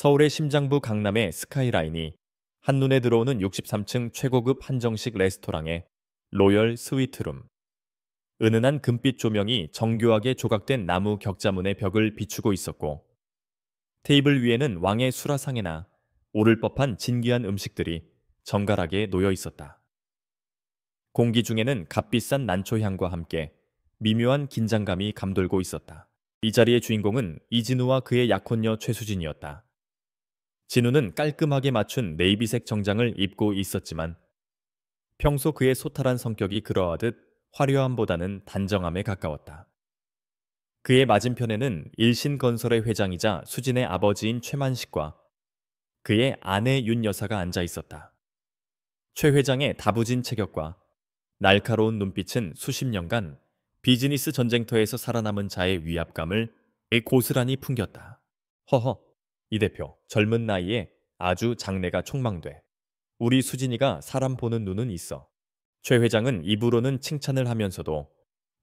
서울의 심장부 강남의 스카이라인이 한눈에 들어오는 63층 최고급 한정식 레스토랑의 로열 스위트룸. 은은한 금빛 조명이 정교하게 조각된 나무 격자문의 벽을 비추고 있었고, 테이블 위에는 왕의 수라상에나 오를 법한 진귀한 음식들이 정갈하게 놓여 있었다. 공기 중에는 값비싼 난초향과 함께 미묘한 긴장감이 감돌고 있었다. 이 자리의 주인공은 이진우와 그의 약혼녀 최수진이었다. 진우는 깔끔하게 맞춘 네이비색 정장을 입고 있었지만 평소 그의 소탈한 성격이 그러하듯 화려함보다는 단정함에 가까웠다. 그의 맞은편에는 일신건설의 회장이자 수진의 아버지인 최만식과 그의 아내 윤 여사가 앉아 있었다. 최 회장의 다부진 체격과 날카로운 눈빛은 수십 년간 비즈니스 전쟁터에서 살아남은 자의 위압감을 고스란히 풍겼다. 허허, 이 대표, 젊은 나이에 아주 장래가 촉망돼. 우리 수진이가 사람 보는 눈은 있어. 최 회장은 입으로는 칭찬을 하면서도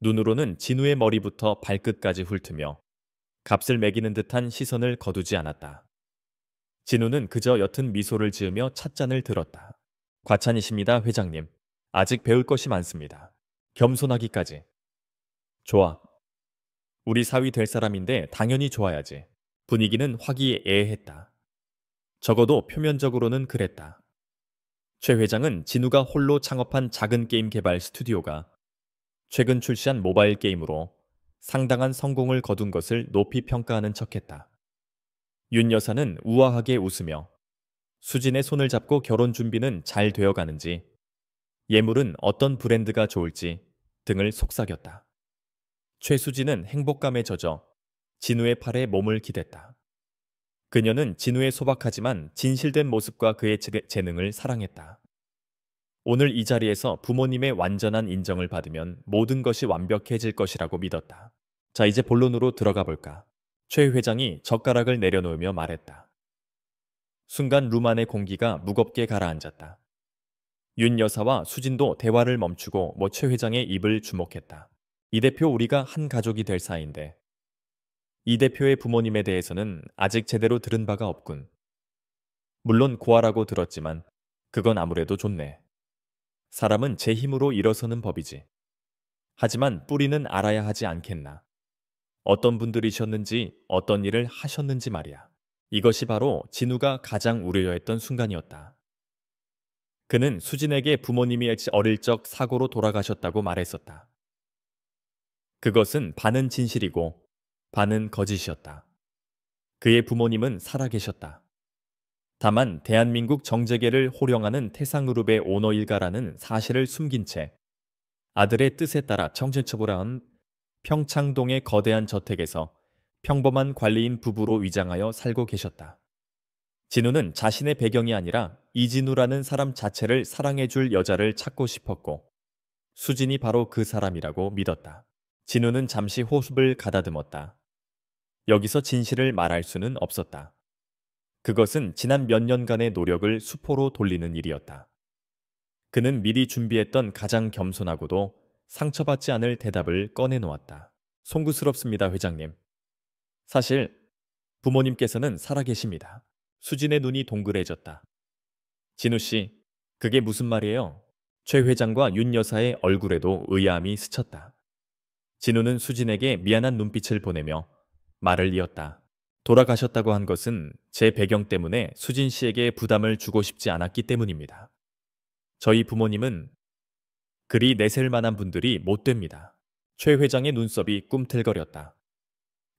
눈으로는 진우의 머리부터 발끝까지 훑으며 값을 매기는 듯한 시선을 거두지 않았다. 진우는 그저 옅은 미소를 지으며 찻잔을 들었다. 과찬이십니다, 회장님. 아직 배울 것이 많습니다. 겸손하기까지. 좋아. 우리 사위 될 사람인데 당연히 좋아야지. 분위기는 화기애애했다. 적어도 표면적으로는 그랬다. 최 회장은 진우가 홀로 창업한 작은 게임 개발 스튜디오가 최근 출시한 모바일 게임으로 상당한 성공을 거둔 것을 높이 평가하는 척했다. 윤 여사는 우아하게 웃으며 수진의 손을 잡고 결혼 준비는 잘 되어 가는지, 예물은 어떤 브랜드가 좋을지 등을 속삭였다. 최수진은 행복감에 젖어 진우의 팔에 몸을 기댔다. 그녀는 진우의 소박하지만 진실된 모습과 그의 재능을 사랑했다. 오늘 이 자리에서 부모님의 완전한 인정을 받으면 모든 것이 완벽해질 것이라고 믿었다. 자, 이제 본론으로 들어가 볼까? 최 회장이 젓가락을 내려놓으며 말했다. 순간 룸 안의 공기가 무겁게 가라앉았다. 윤 여사와 수진도 대화를 멈추고 최 회장의 입을 주목했다. 이 대표, 우리가 한 가족이 될 사이인데 이 대표의 부모님에 대해서는 아직 제대로 들은 바가 없군. 물론 고아라고 들었지만 그건 아무래도 좋네. 사람은 제 힘으로 일어서는 법이지. 하지만 뿌리는 알아야 하지 않겠나. 어떤 분들이셨는지, 어떤 일을 하셨는지 말이야. 이것이 바로 진우가 가장 우려했던 순간이었다. 그는 수진에게 부모님이 어릴 적 사고로 돌아가셨다고 말했었다. 그것은 반은 진실이고 반은 거짓이었다. 그의 부모님은 살아계셨다. 다만 대한민국 정재계를 호령하는 태상그룹의 오너 일가라는 사실을 숨긴 채 아들의 뜻에 따라 청진처분한 평창동의 거대한 저택에서 평범한 관리인 부부로 위장하여 살고 계셨다. 진우는 자신의 배경이 아니라 이진우라는 사람 자체를 사랑해줄 여자를 찾고 싶었고 수진이 바로 그 사람이라고 믿었다. 진우는 잠시 호흡을 가다듬었다. 여기서 진실을 말할 수는 없었다. 그것은 지난 몇 년간의 노력을 수포로 돌리는 일이었다. 그는 미리 준비했던 가장 겸손하고도 상처받지 않을 대답을 꺼내놓았다. 송구스럽습니다, 회장님. 사실 부모님께서는 살아계십니다. 수진의 눈이 동그래졌다. 진우 씨, 그게 무슨 말이에요? 최 회장과 윤 여사의 얼굴에도 의아함이 스쳤다. 진우는 수진에게 미안한 눈빛을 보내며 말을 이었다. 돌아가셨다고 한 것은 제 배경 때문에 수진 씨에게 부담을 주고 싶지 않았기 때문입니다. 저희 부모님은 그리 내세울 만한 분들이 못 됩니다. 최 회장의 눈썹이 꿈틀거렸다.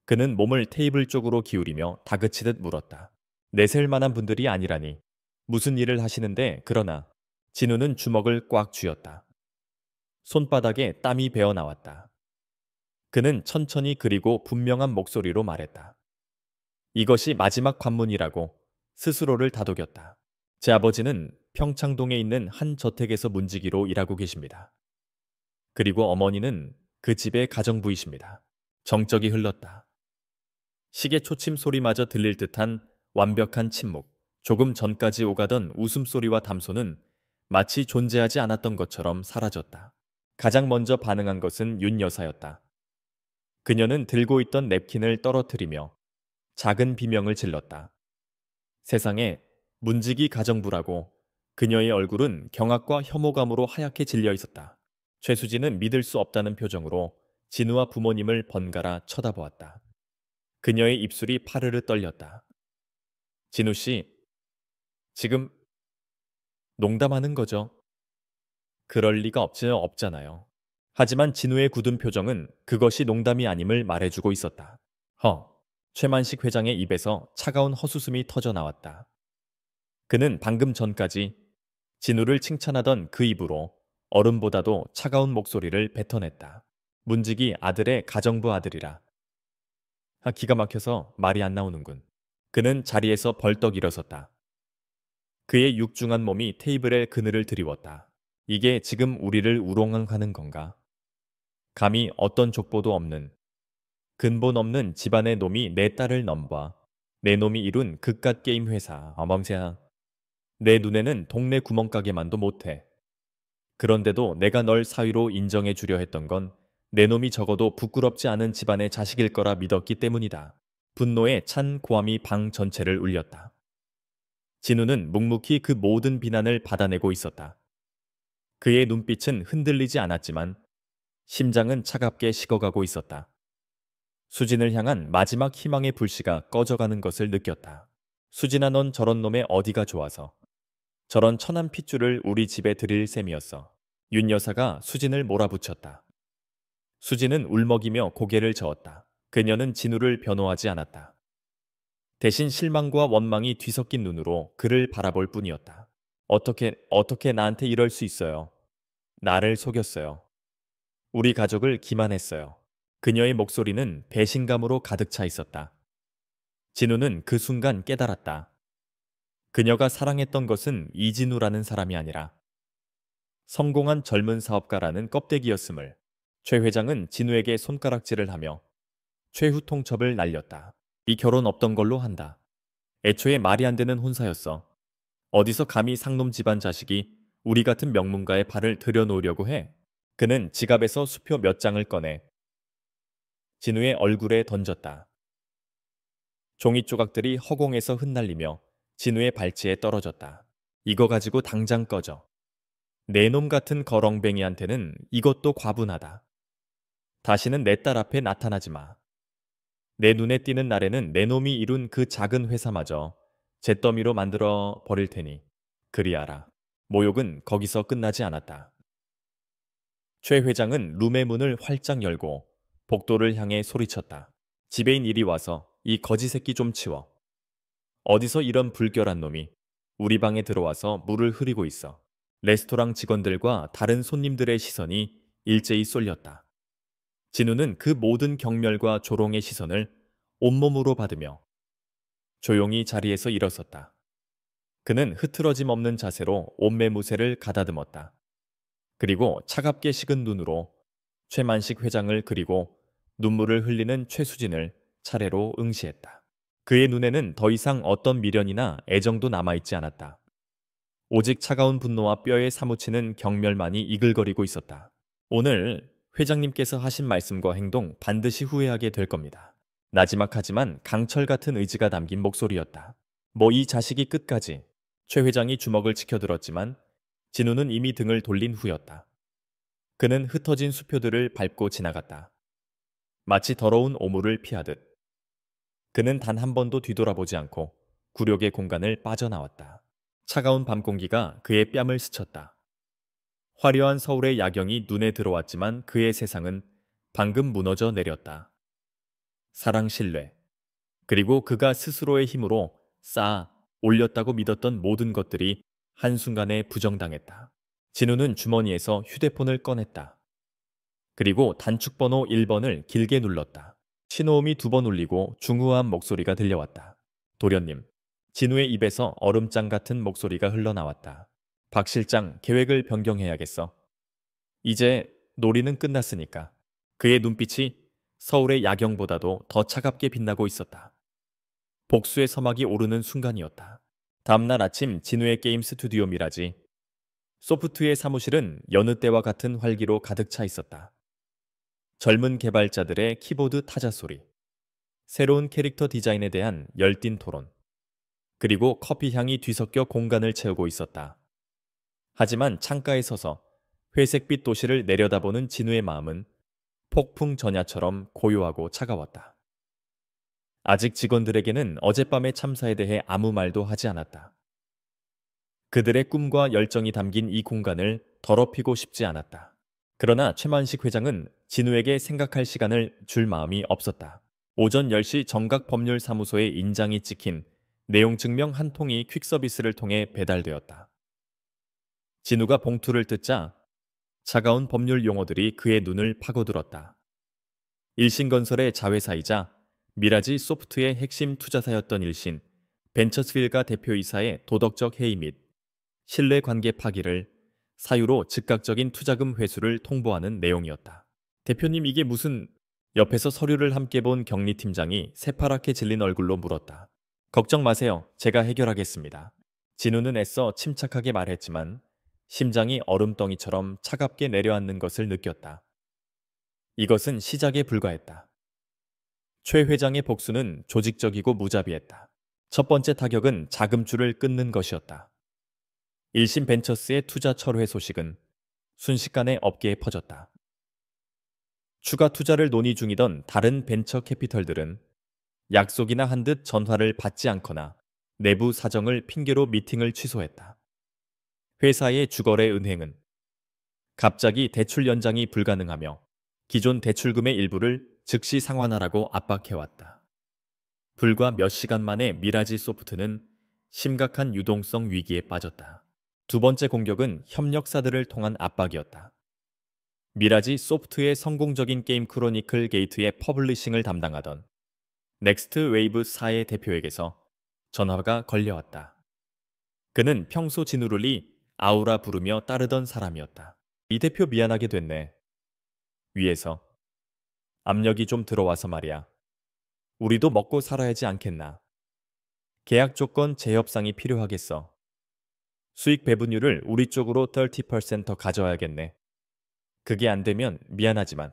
그는 몸을 테이블 쪽으로 기울이며 다그치듯 물었다. 내세울 만한 분들이 아니라니. 무슨 일을 하시는데? 그러나 진우는 주먹을 꽉 쥐었다. 손바닥에 땀이 배어 나왔다. 그는 천천히 그리고 분명한 목소리로 말했다. 이것이 마지막 관문이라고 스스로를 다독였다. 제 아버지는 평창동에 있는 한 저택에서 문지기로 일하고 계십니다. 그리고 어머니는 그 집의 가정부이십니다. 정적이 흘렀다. 시계 초침 소리마저 들릴 듯한 완벽한 침묵. 조금 전까지 오가던 웃음소리와 담소는 마치 존재하지 않았던 것처럼 사라졌다. 가장 먼저 반응한 것은 윤 여사였다. 그녀는 들고 있던 냅킨을 떨어뜨리며 작은 비명을 질렀다. 세상에 문지기 가정부라고 그녀의 얼굴은 경악과 혐오감으로 하얗게 질려 있었다. 최수진은 믿을 수 없다는 표정으로 진우와 부모님을 번갈아 쳐다보았다. 그녀의 입술이 파르르 떨렸다. 진우 씨, 지금 농담하는 거죠? 그럴 리가 없잖아요. 하지만 진우의 굳은 표정은 그것이 농담이 아님을 말해주고 있었다. 최만식 회장의 입에서 차가운 헛웃음이 터져 나왔다. 그는 방금 전까지 진우를 칭찬하던 그 입으로 어른보다도 차가운 목소리를 뱉어냈다. 문직이 아들의 가정부 아들이라. 기가 막혀서 말이 안 나오는군. 그는 자리에서 벌떡 일어섰다. 그의 육중한 몸이 테이블에 그늘을 드리웠다. 이게 지금 우리를 우롱하는 건가? 감히 어떤 족보도 없는, 근본 없는 집안의 놈이 내 딸을 넘봐. 내 놈이 이룬 그깟 게임 회사, 어멈새야. 내 눈에는 동네 구멍가게만도 못해. 그런데도 내가 널 사위로 인정해 주려 했던 건 내 놈이 적어도 부끄럽지 않은 집안의 자식일 거라 믿었기 때문이다. 분노에 찬 고함이 방 전체를 울렸다. 진우는 묵묵히 그 모든 비난을 받아내고 있었다. 그의 눈빛은 흔들리지 않았지만 심장은 차갑게 식어가고 있었다. 수진을 향한 마지막 희망의 불씨가 꺼져가는 것을 느꼈다. 수진아, 넌 저런 놈의 어디가 좋아서 저런 천한 핏줄을 우리 집에 들일 셈이었어. 윤 여사가 수진을 몰아붙였다. 수진은 울먹이며 고개를 저었다. 그녀는 진우를 변호하지 않았다. 대신 실망과 원망이 뒤섞인 눈으로 그를 바라볼 뿐이었다. 어떻게 나한테 이럴 수 있어요? 나를 속였어요. 우리 가족을 기만했어요. 그녀의 목소리는 배신감으로 가득 차 있었다. 진우는 그 순간 깨달았다. 그녀가 사랑했던 것은 이진우라는 사람이 아니라 성공한 젊은 사업가라는 껍데기였음을. 최 회장은 진우에게 손가락질을 하며 최후 통첩을 날렸다. 이 결혼 없던 걸로 한다. 애초에 말이 안 되는 혼사였어. 어디서 감히 상놈 집안 자식이 우리 같은 명문가의 발을 들여놓으려고 해. 그는 지갑에서 수표 몇 장을 꺼내 진우의 얼굴에 던졌다. 종이 조각들이 허공에서 흩날리며 진우의 발치에 떨어졌다. 이거 가지고 당장 꺼져. 내 놈 같은 거렁뱅이한테는 이것도 과분하다. 다시는 내 딸 앞에 나타나지 마. 내 눈에 띄는 날에는 내 놈이 이룬 그 작은 회사마저 잿더미로 만들어 버릴 테니 그리 알아. 모욕은 거기서 끝나지 않았다. 최 회장은 룸의 문을 활짝 열고 복도를 향해 소리쳤다. 지배인 이리 와서 이 거지 새끼 좀 치워. 어디서 이런 불결한 놈이 우리 방에 들어와서 물을 흐리고 있어. 레스토랑 직원들과 다른 손님들의 시선이 일제히 쏠렸다. 진우는 그 모든 경멸과 조롱의 시선을 온몸으로 받으며 조용히 자리에서 일어섰다. 그는 흐트러짐 없는 자세로 옷매무새를 가다듬었다. 그리고 차갑게 식은 눈으로 최만식 회장을 그리고 눈물을 흘리는 최수진을 차례로 응시했다. 그의 눈에는 더 이상 어떤 미련이나 애정도 남아있지 않았다. 오직 차가운 분노와 뼈에 사무치는 경멸만이 이글거리고 있었다. 오늘 회장님께서 하신 말씀과 행동 반드시 후회하게 될 겁니다. 나지막하지만 강철 같은 의지가 담긴 목소리였다. 뭐 이 자식이 끝까지. 최 회장이 주먹을 치켜들었지만 진우는 이미 등을 돌린 후였다. 그는 흩어진 수표들을 밟고 지나갔다. 마치 더러운 오물을 피하듯. 그는 단 한 번도 뒤돌아보지 않고 굴욕의 공간을 빠져나왔다. 차가운 밤 공기가 그의 뺨을 스쳤다. 화려한 서울의 야경이 눈에 들어왔지만 그의 세상은 방금 무너져 내렸다. 사랑, 신뢰, 그리고 그가 스스로의 힘으로 쌓아 올렸다고 믿었던 모든 것들이 한순간에 부정당했다. 진우는 주머니에서 휴대폰을 꺼냈다. 그리고 단축번호 1번을 길게 눌렀다. 신호음이 2번 울리고 중후한 목소리가 들려왔다. 도련님. 진우의 입에서 얼음장 같은 목소리가 흘러나왔다. 박 실장, 계획을 변경해야겠어. 이제 놀이는 끝났으니까. 그의 눈빛이 서울의 야경보다도 더 차갑게 빛나고 있었다. 복수의 서막이 오르는 순간이었다. 다음날 아침 진우의 게임 스튜디오 미라지. 소프트의 사무실은 여느 때와 같은 활기로 가득 차 있었다. 젊은 개발자들의 키보드 타자 소리, 새로운 캐릭터 디자인에 대한 열띤 토론, 그리고 커피 향이 뒤섞여 공간을 채우고 있었다. 하지만 창가에 서서 회색빛 도시를 내려다보는 진우의 마음은 폭풍 전야처럼 고요하고 차가웠다. 아직 직원들에게는 어젯밤의 참사에 대해 아무 말도 하지 않았다. 그들의 꿈과 열정이 담긴 이 공간을 더럽히고 싶지 않았다. 그러나 최만식 회장은 진우에게 생각할 시간을 줄 마음이 없었다. 오전 10시 정각법률사무소에 인장이 찍힌 내용 증명 한 통이 퀵서비스를 통해 배달되었다. 진우가 봉투를 뜯자 차가운 법률 용어들이 그의 눈을 파고들었다. 일신건설의 자회사이자 미라지 소프트의 핵심 투자사였던 일신, 벤처스필과 대표이사의 도덕적 해이 및 신뢰관계 파기를 사유로 즉각적인 투자금 회수를 통보하는 내용이었다. 대표님 이게 무슨... 옆에서 서류를 함께 본 경리팀장이 새파랗게 질린 얼굴로 물었다. 걱정 마세요. 제가 해결하겠습니다. 진우는 애써 침착하게 말했지만 심장이 얼음덩이처럼 차갑게 내려앉는 것을 느꼈다. 이것은 시작에 불과했다. 최 회장의 복수는 조직적이고 무자비했다. 첫 번째 타격은 자금줄을 끊는 것이었다. 일신 벤처스의 투자 철회 소식은 순식간에 업계에 퍼졌다. 추가 투자를 논의 중이던 다른 벤처 캐피털들은 약속이나 한 듯 전화를 받지 않거나 내부 사정을 핑계로 미팅을 취소했다. 회사의 주거래 은행은 갑자기 대출 연장이 불가능하며 기존 대출금의 일부를 즉시 상환하라고 압박해왔다. 불과 몇 시간 만에 미라지 소프트는 심각한 유동성 위기에 빠졌다. 두 번째 공격은 협력사들을 통한 압박이었다. 미라지 소프트의 성공적인 게임 크로니클 게이트의 퍼블리싱을 담당하던 넥스트 웨이브 4의 대표에게서 전화가 걸려왔다. 그는 평소 진우를 아우라 부르며 따르던 사람이었다. 이 대표 미안하게 됐네. 위에서 압력이 좀 들어와서 말이야. 우리도 먹고 살아야지 않겠나. 계약 조건 재협상이 필요하겠어. 수익 배분율을 우리 쪽으로 30%더 가져와야겠네. 그게 안 되면 미안하지만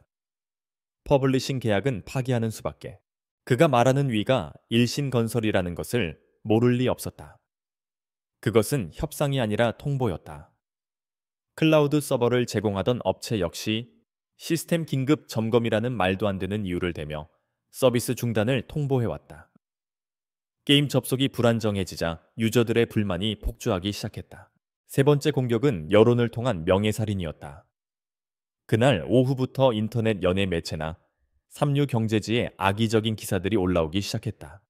퍼블리싱 계약은 파기하는 수밖에. 그가 말하는 위가 일신건설이라는 것을 모를 리 없었다. 그것은 협상이 아니라 통보였다. 클라우드 서버를 제공하던 업체 역시 시스템 긴급 점검이라는 말도 안 되는 이유를 대며 서비스 중단을 통보해왔다. 게임 접속이 불안정해지자 유저들의 불만이 폭주하기 시작했다. 세 번째 공격은 여론을 통한 명예살인이었다. 그날 오후부터 인터넷 연예 매체나 삼류 경제지에 악의적인 기사들이 올라오기 시작했다.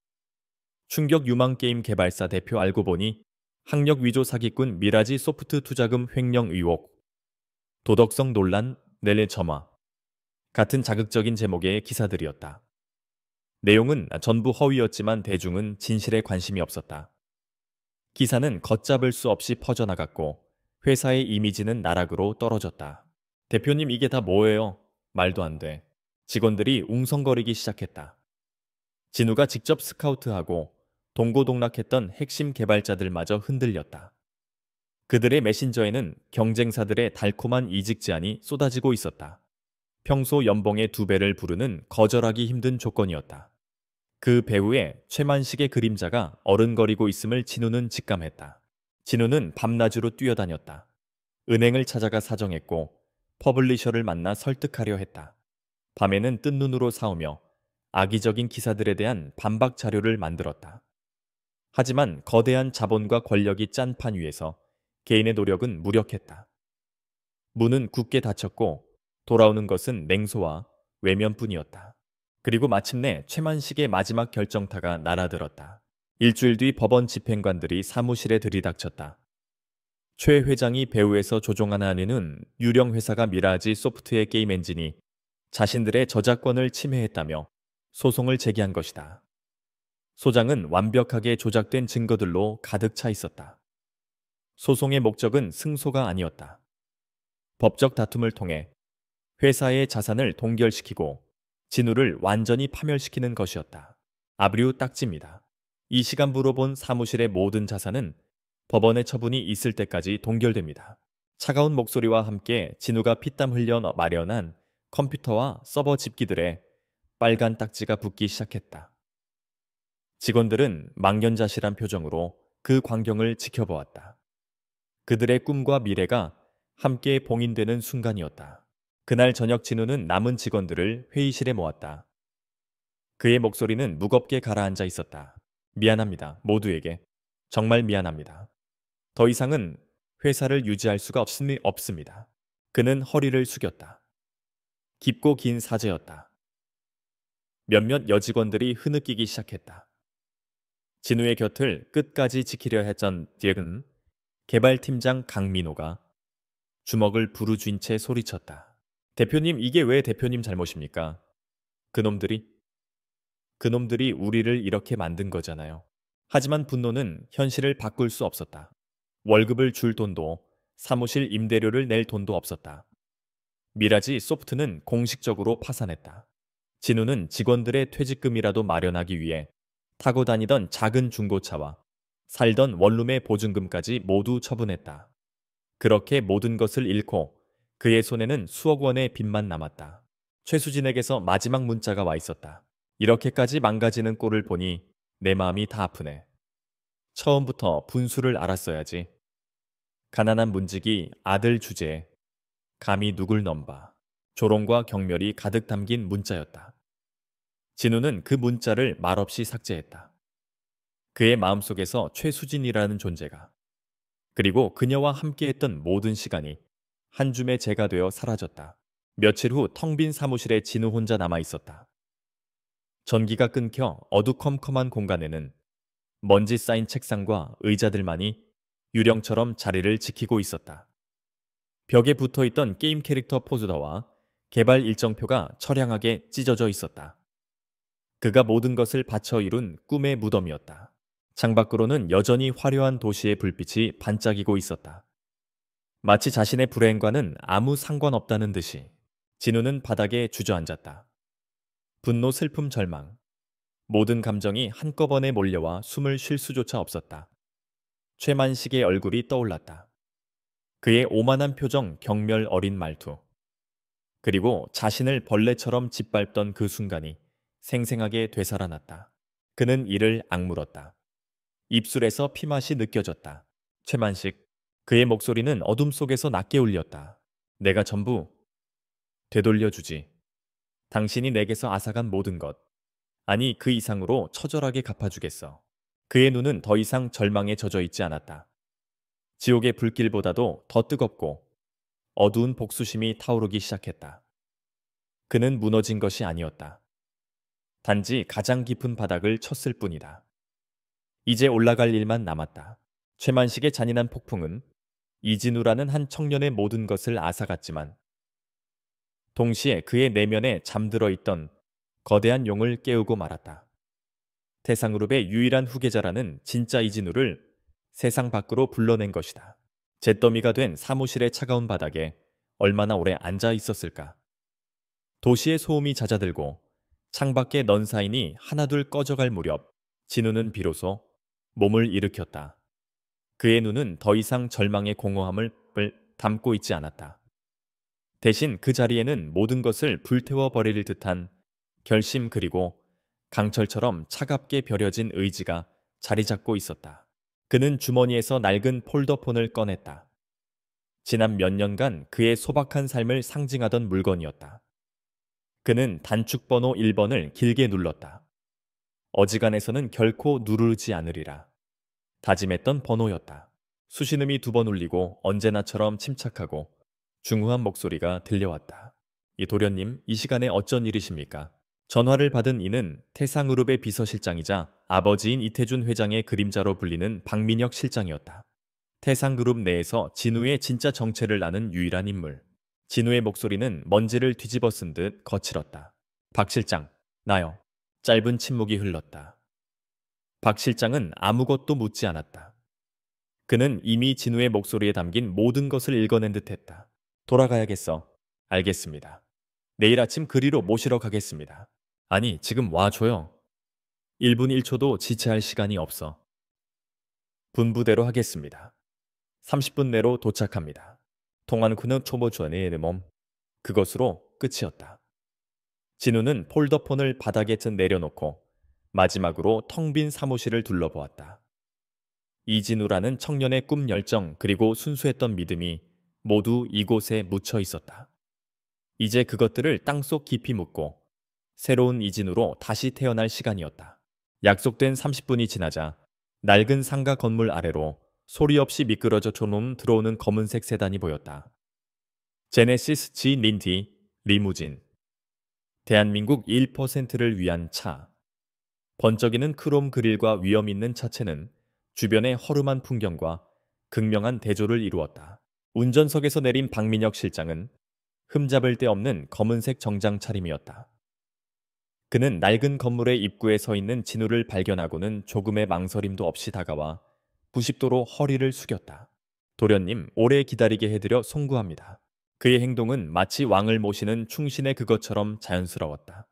충격 유망 게임 개발사 대표 알고 보니 학력 위조 사기꾼 미라지 소프트 투자금 횡령 의혹, 도덕성 논란, 넬레 점화 같은 자극적인 제목의 기사들이었다. 내용은 전부 허위였지만 대중은 진실에 관심이 없었다. 기사는 걷잡을 수 없이 퍼져나갔고 회사의 이미지는 나락으로 떨어졌다. 대표님 이게 다 뭐예요? 말도 안 돼. 직원들이 웅성거리기 시작했다. 진우가 직접 스카우트하고 동고동락했던 핵심 개발자들마저 흔들렸다. 그들의 메신저에는 경쟁사들의 달콤한 이직 제안이 쏟아지고 있었다. 평소 연봉의 2배를 부르는 거절하기 힘든 조건이었다. 그 배후에 최만식의 그림자가 어른거리고 있음을 진우는 직감했다. 진우는 밤낮으로 뛰어다녔다. 은행을 찾아가 사정했고 퍼블리셔를 만나 설득하려 했다. 밤에는 뜬 눈으로 싸우며 악의적인 기사들에 대한 반박 자료를 만들었다. 하지만 거대한 자본과 권력이 짠 판 위에서 개인의 노력은 무력했다. 문은 굳게 닫혔고 돌아오는 것은 냉소와 외면뿐이었다. 그리고 마침내 최만식의 마지막 결정타가 날아들었다. 일주일 뒤 법원 집행관들이 사무실에 들이닥쳤다. 최 회장이 배후에서 조종하는 안에는 유령 회사가 미라지 소프트의 게임 엔진이 자신들의 저작권을 침해했다며 소송을 제기한 것이다. 소장은 완벽하게 조작된 증거들로 가득 차 있었다. 소송의 목적은 승소가 아니었다. 법적 다툼을 통해 회사의 자산을 동결시키고 진우를 완전히 파멸시키는 것이었다. 아브류 딱지입니다. 이 시간부로 본 사무실의 모든 자산은 법원의 처분이 있을 때까지 동결됩니다. 차가운 목소리와 함께 진우가 피땀 흘려 마련한 컴퓨터와 서버 집기들에 빨간 딱지가 붙기 시작했다. 직원들은 망연자실한 표정으로 그 광경을 지켜보았다. 그들의 꿈과 미래가 함께 봉인되는 순간이었다. 그날 저녁 진우는 남은 직원들을 회의실에 모았다. 그의 목소리는 무겁게 가라앉아 있었다. 미안합니다. 모두에게. 정말 미안합니다. 더 이상은 회사를 유지할 수가 없습니다. 그는 허리를 숙였다. 깊고 긴 사죄였다. 몇몇 여직원들이 흐느끼기 시작했다. 진우의 곁을 끝까지 지키려 했던 디액은 개발팀장 강민호가 주먹을 부르쥔 채 소리쳤다. 대표님, 이게 왜 대표님 잘못입니까? 그놈들이? 그놈들이 우리를 이렇게 만든 거잖아요. 하지만 분노는 현실을 바꿀 수 없었다. 월급을 줄 돈도 사무실 임대료를 낼 돈도 없었다. 미라지 소프트는 공식적으로 파산했다. 진우는 직원들의 퇴직금이라도 마련하기 위해 타고 다니던 작은 중고차와 살던 원룸의 보증금까지 모두 처분했다. 그렇게 모든 것을 잃고 그의 손에는 수억 원의 빚만 남았다. 최수진에게서 마지막 문자가 와 있었다. 이렇게까지 망가지는 꼴을 보니 내 마음이 다 아프네. 처음부터 분수를 알았어야지. 가난한 문직이 아들 주제에 감히 누굴 넘봐. 조롱과 경멸이 가득 담긴 문자였다. 진우는 그 문자를 말없이 삭제했다. 그의 마음속에서 최수진이라는 존재가, 그리고 그녀와 함께했던 모든 시간이 한 줌의 재가 되어 사라졌다. 며칠 후 텅 빈 사무실에 진우 혼자 남아 있었다. 전기가 끊겨 어두컴컴한 공간에는 먼지 쌓인 책상과 의자들만이 유령처럼 자리를 지키고 있었다. 벽에 붙어 있던 게임 캐릭터 포스터와 개발 일정표가 처량하게 찢어져 있었다. 그가 모든 것을 바쳐 이룬 꿈의 무덤이었다. 창밖으로는 여전히 화려한 도시의 불빛이 반짝이고 있었다. 마치 자신의 불행과는 아무 상관없다는 듯이 진우는 바닥에 주저앉았다. 분노, 슬픔, 절망. 모든 감정이 한꺼번에 몰려와 숨을 쉴 수조차 없었다. 최만식의 얼굴이 떠올랐다. 그의 오만한 표정, 경멸 어린 말투. 그리고 자신을 벌레처럼 짓밟던 그 순간이 생생하게 되살아났다. 그는 이를 악물었다. 입술에서 피맛이 느껴졌다. 최만식. 그의 목소리는 어둠 속에서 낮게 울렸다. 내가 전부 되돌려주지. 당신이 내게서 앗아간 모든 것. 아니, 그 이상으로 처절하게 갚아주겠어. 그의 눈은 더 이상 절망에 젖어 있지 않았다. 지옥의 불길보다도 더 뜨겁고 어두운 복수심이 타오르기 시작했다. 그는 무너진 것이 아니었다. 단지 가장 깊은 바닥을 쳤을 뿐이다. 이제 올라갈 일만 남았다. 최만식의 잔인한 폭풍은 이진우라는 한 청년의 모든 것을 앗아갔지만 동시에 그의 내면에 잠들어 있던 거대한 용을 깨우고 말았다. 태상그룹의 유일한 후계자라는 진짜 이진우를 세상 밖으로 불러낸 것이다. 잿더미가 된 사무실의 차가운 바닥에 얼마나 오래 앉아 있었을까. 도시의 소음이 잦아들고 창밖의 넌사인이 하나둘 꺼져갈 무렵 진우는 비로소 몸을 일으켰다. 그의 눈은 더 이상 절망의 공허함을 담고 있지 않았다. 대신 그 자리에는 모든 것을 불태워 버릴 듯한 결심, 그리고 강철처럼 차갑게 벼려진 의지가 자리 잡고 있었다. 그는 주머니에서 낡은 폴더폰을 꺼냈다. 지난 몇 년간 그의 소박한 삶을 상징하던 물건이었다. 그는 단축번호 1번을 길게 눌렀다. 어지간해서는 결코 누르지 않으리라 다짐했던 번호였다. 수신음이 2번 울리고 언제나처럼 침착하고 중후한 목소리가 들려왔다. 이 도련님, 이 시간에 어쩐 일이십니까? 전화를 받은 이는 태상그룹의 비서실장이자 아버지인 이태준 회장의 그림자로 불리는 박민혁 실장이었다. 태상그룹 내에서 진우의 진짜 정체를 아는 유일한 인물. 진우의 목소리는 먼지를 뒤집어 쓴 듯 거칠었다. 박 실장, 나요. 짧은 침묵이 흘렀다. 박 실장은 아무것도 묻지 않았다. 그는 이미 진우의 목소리에 담긴 모든 것을 읽어낸 듯했다. 돌아가야겠어. 알겠습니다. 내일 아침 그리로 모시러 가겠습니다. 아니, 지금 와줘요. 1분 1초도 지체할 시간이 없어. 분부대로 하겠습니다. 30분 내로 도착합니다. 통한 후는 초보주안의 몸. 그것으로 끝이었다. 진우는 폴더폰을 바닥에 내려놓고 마지막으로 텅 빈 사무실을 둘러보았다. 이진우라는 청년의 꿈 열정 그리고 순수했던 믿음이 모두 이곳에 묻혀 있었다. 이제 그것들을 땅속 깊이 묻고 새로운 이진우로 다시 태어날 시간이었다. 약속된 30분이 지나자 낡은 상가 건물 아래로 소리 없이 미끄러져 들어오는 검은색 세단이 보였다. 제네시스 G 린티 리무진. 대한민국 1%를 위한 차. 번쩍이는 크롬 그릴과 위험 있는 차체는 주변의 허름한 풍경과 극명한 대조를 이루었다. 운전석에서 내린 박민혁 실장은 흠잡을 데 없는 검은색 정장 차림이었다. 그는 낡은 건물의 입구에 서 있는 진우를 발견하고는 조금의 망설임도 없이 다가와 90도로 허리를 숙였다. 도련님, 오래 기다리게 해드려 송구합니다. 그의 행동은 마치 왕을 모시는 충신의 그것처럼 자연스러웠다.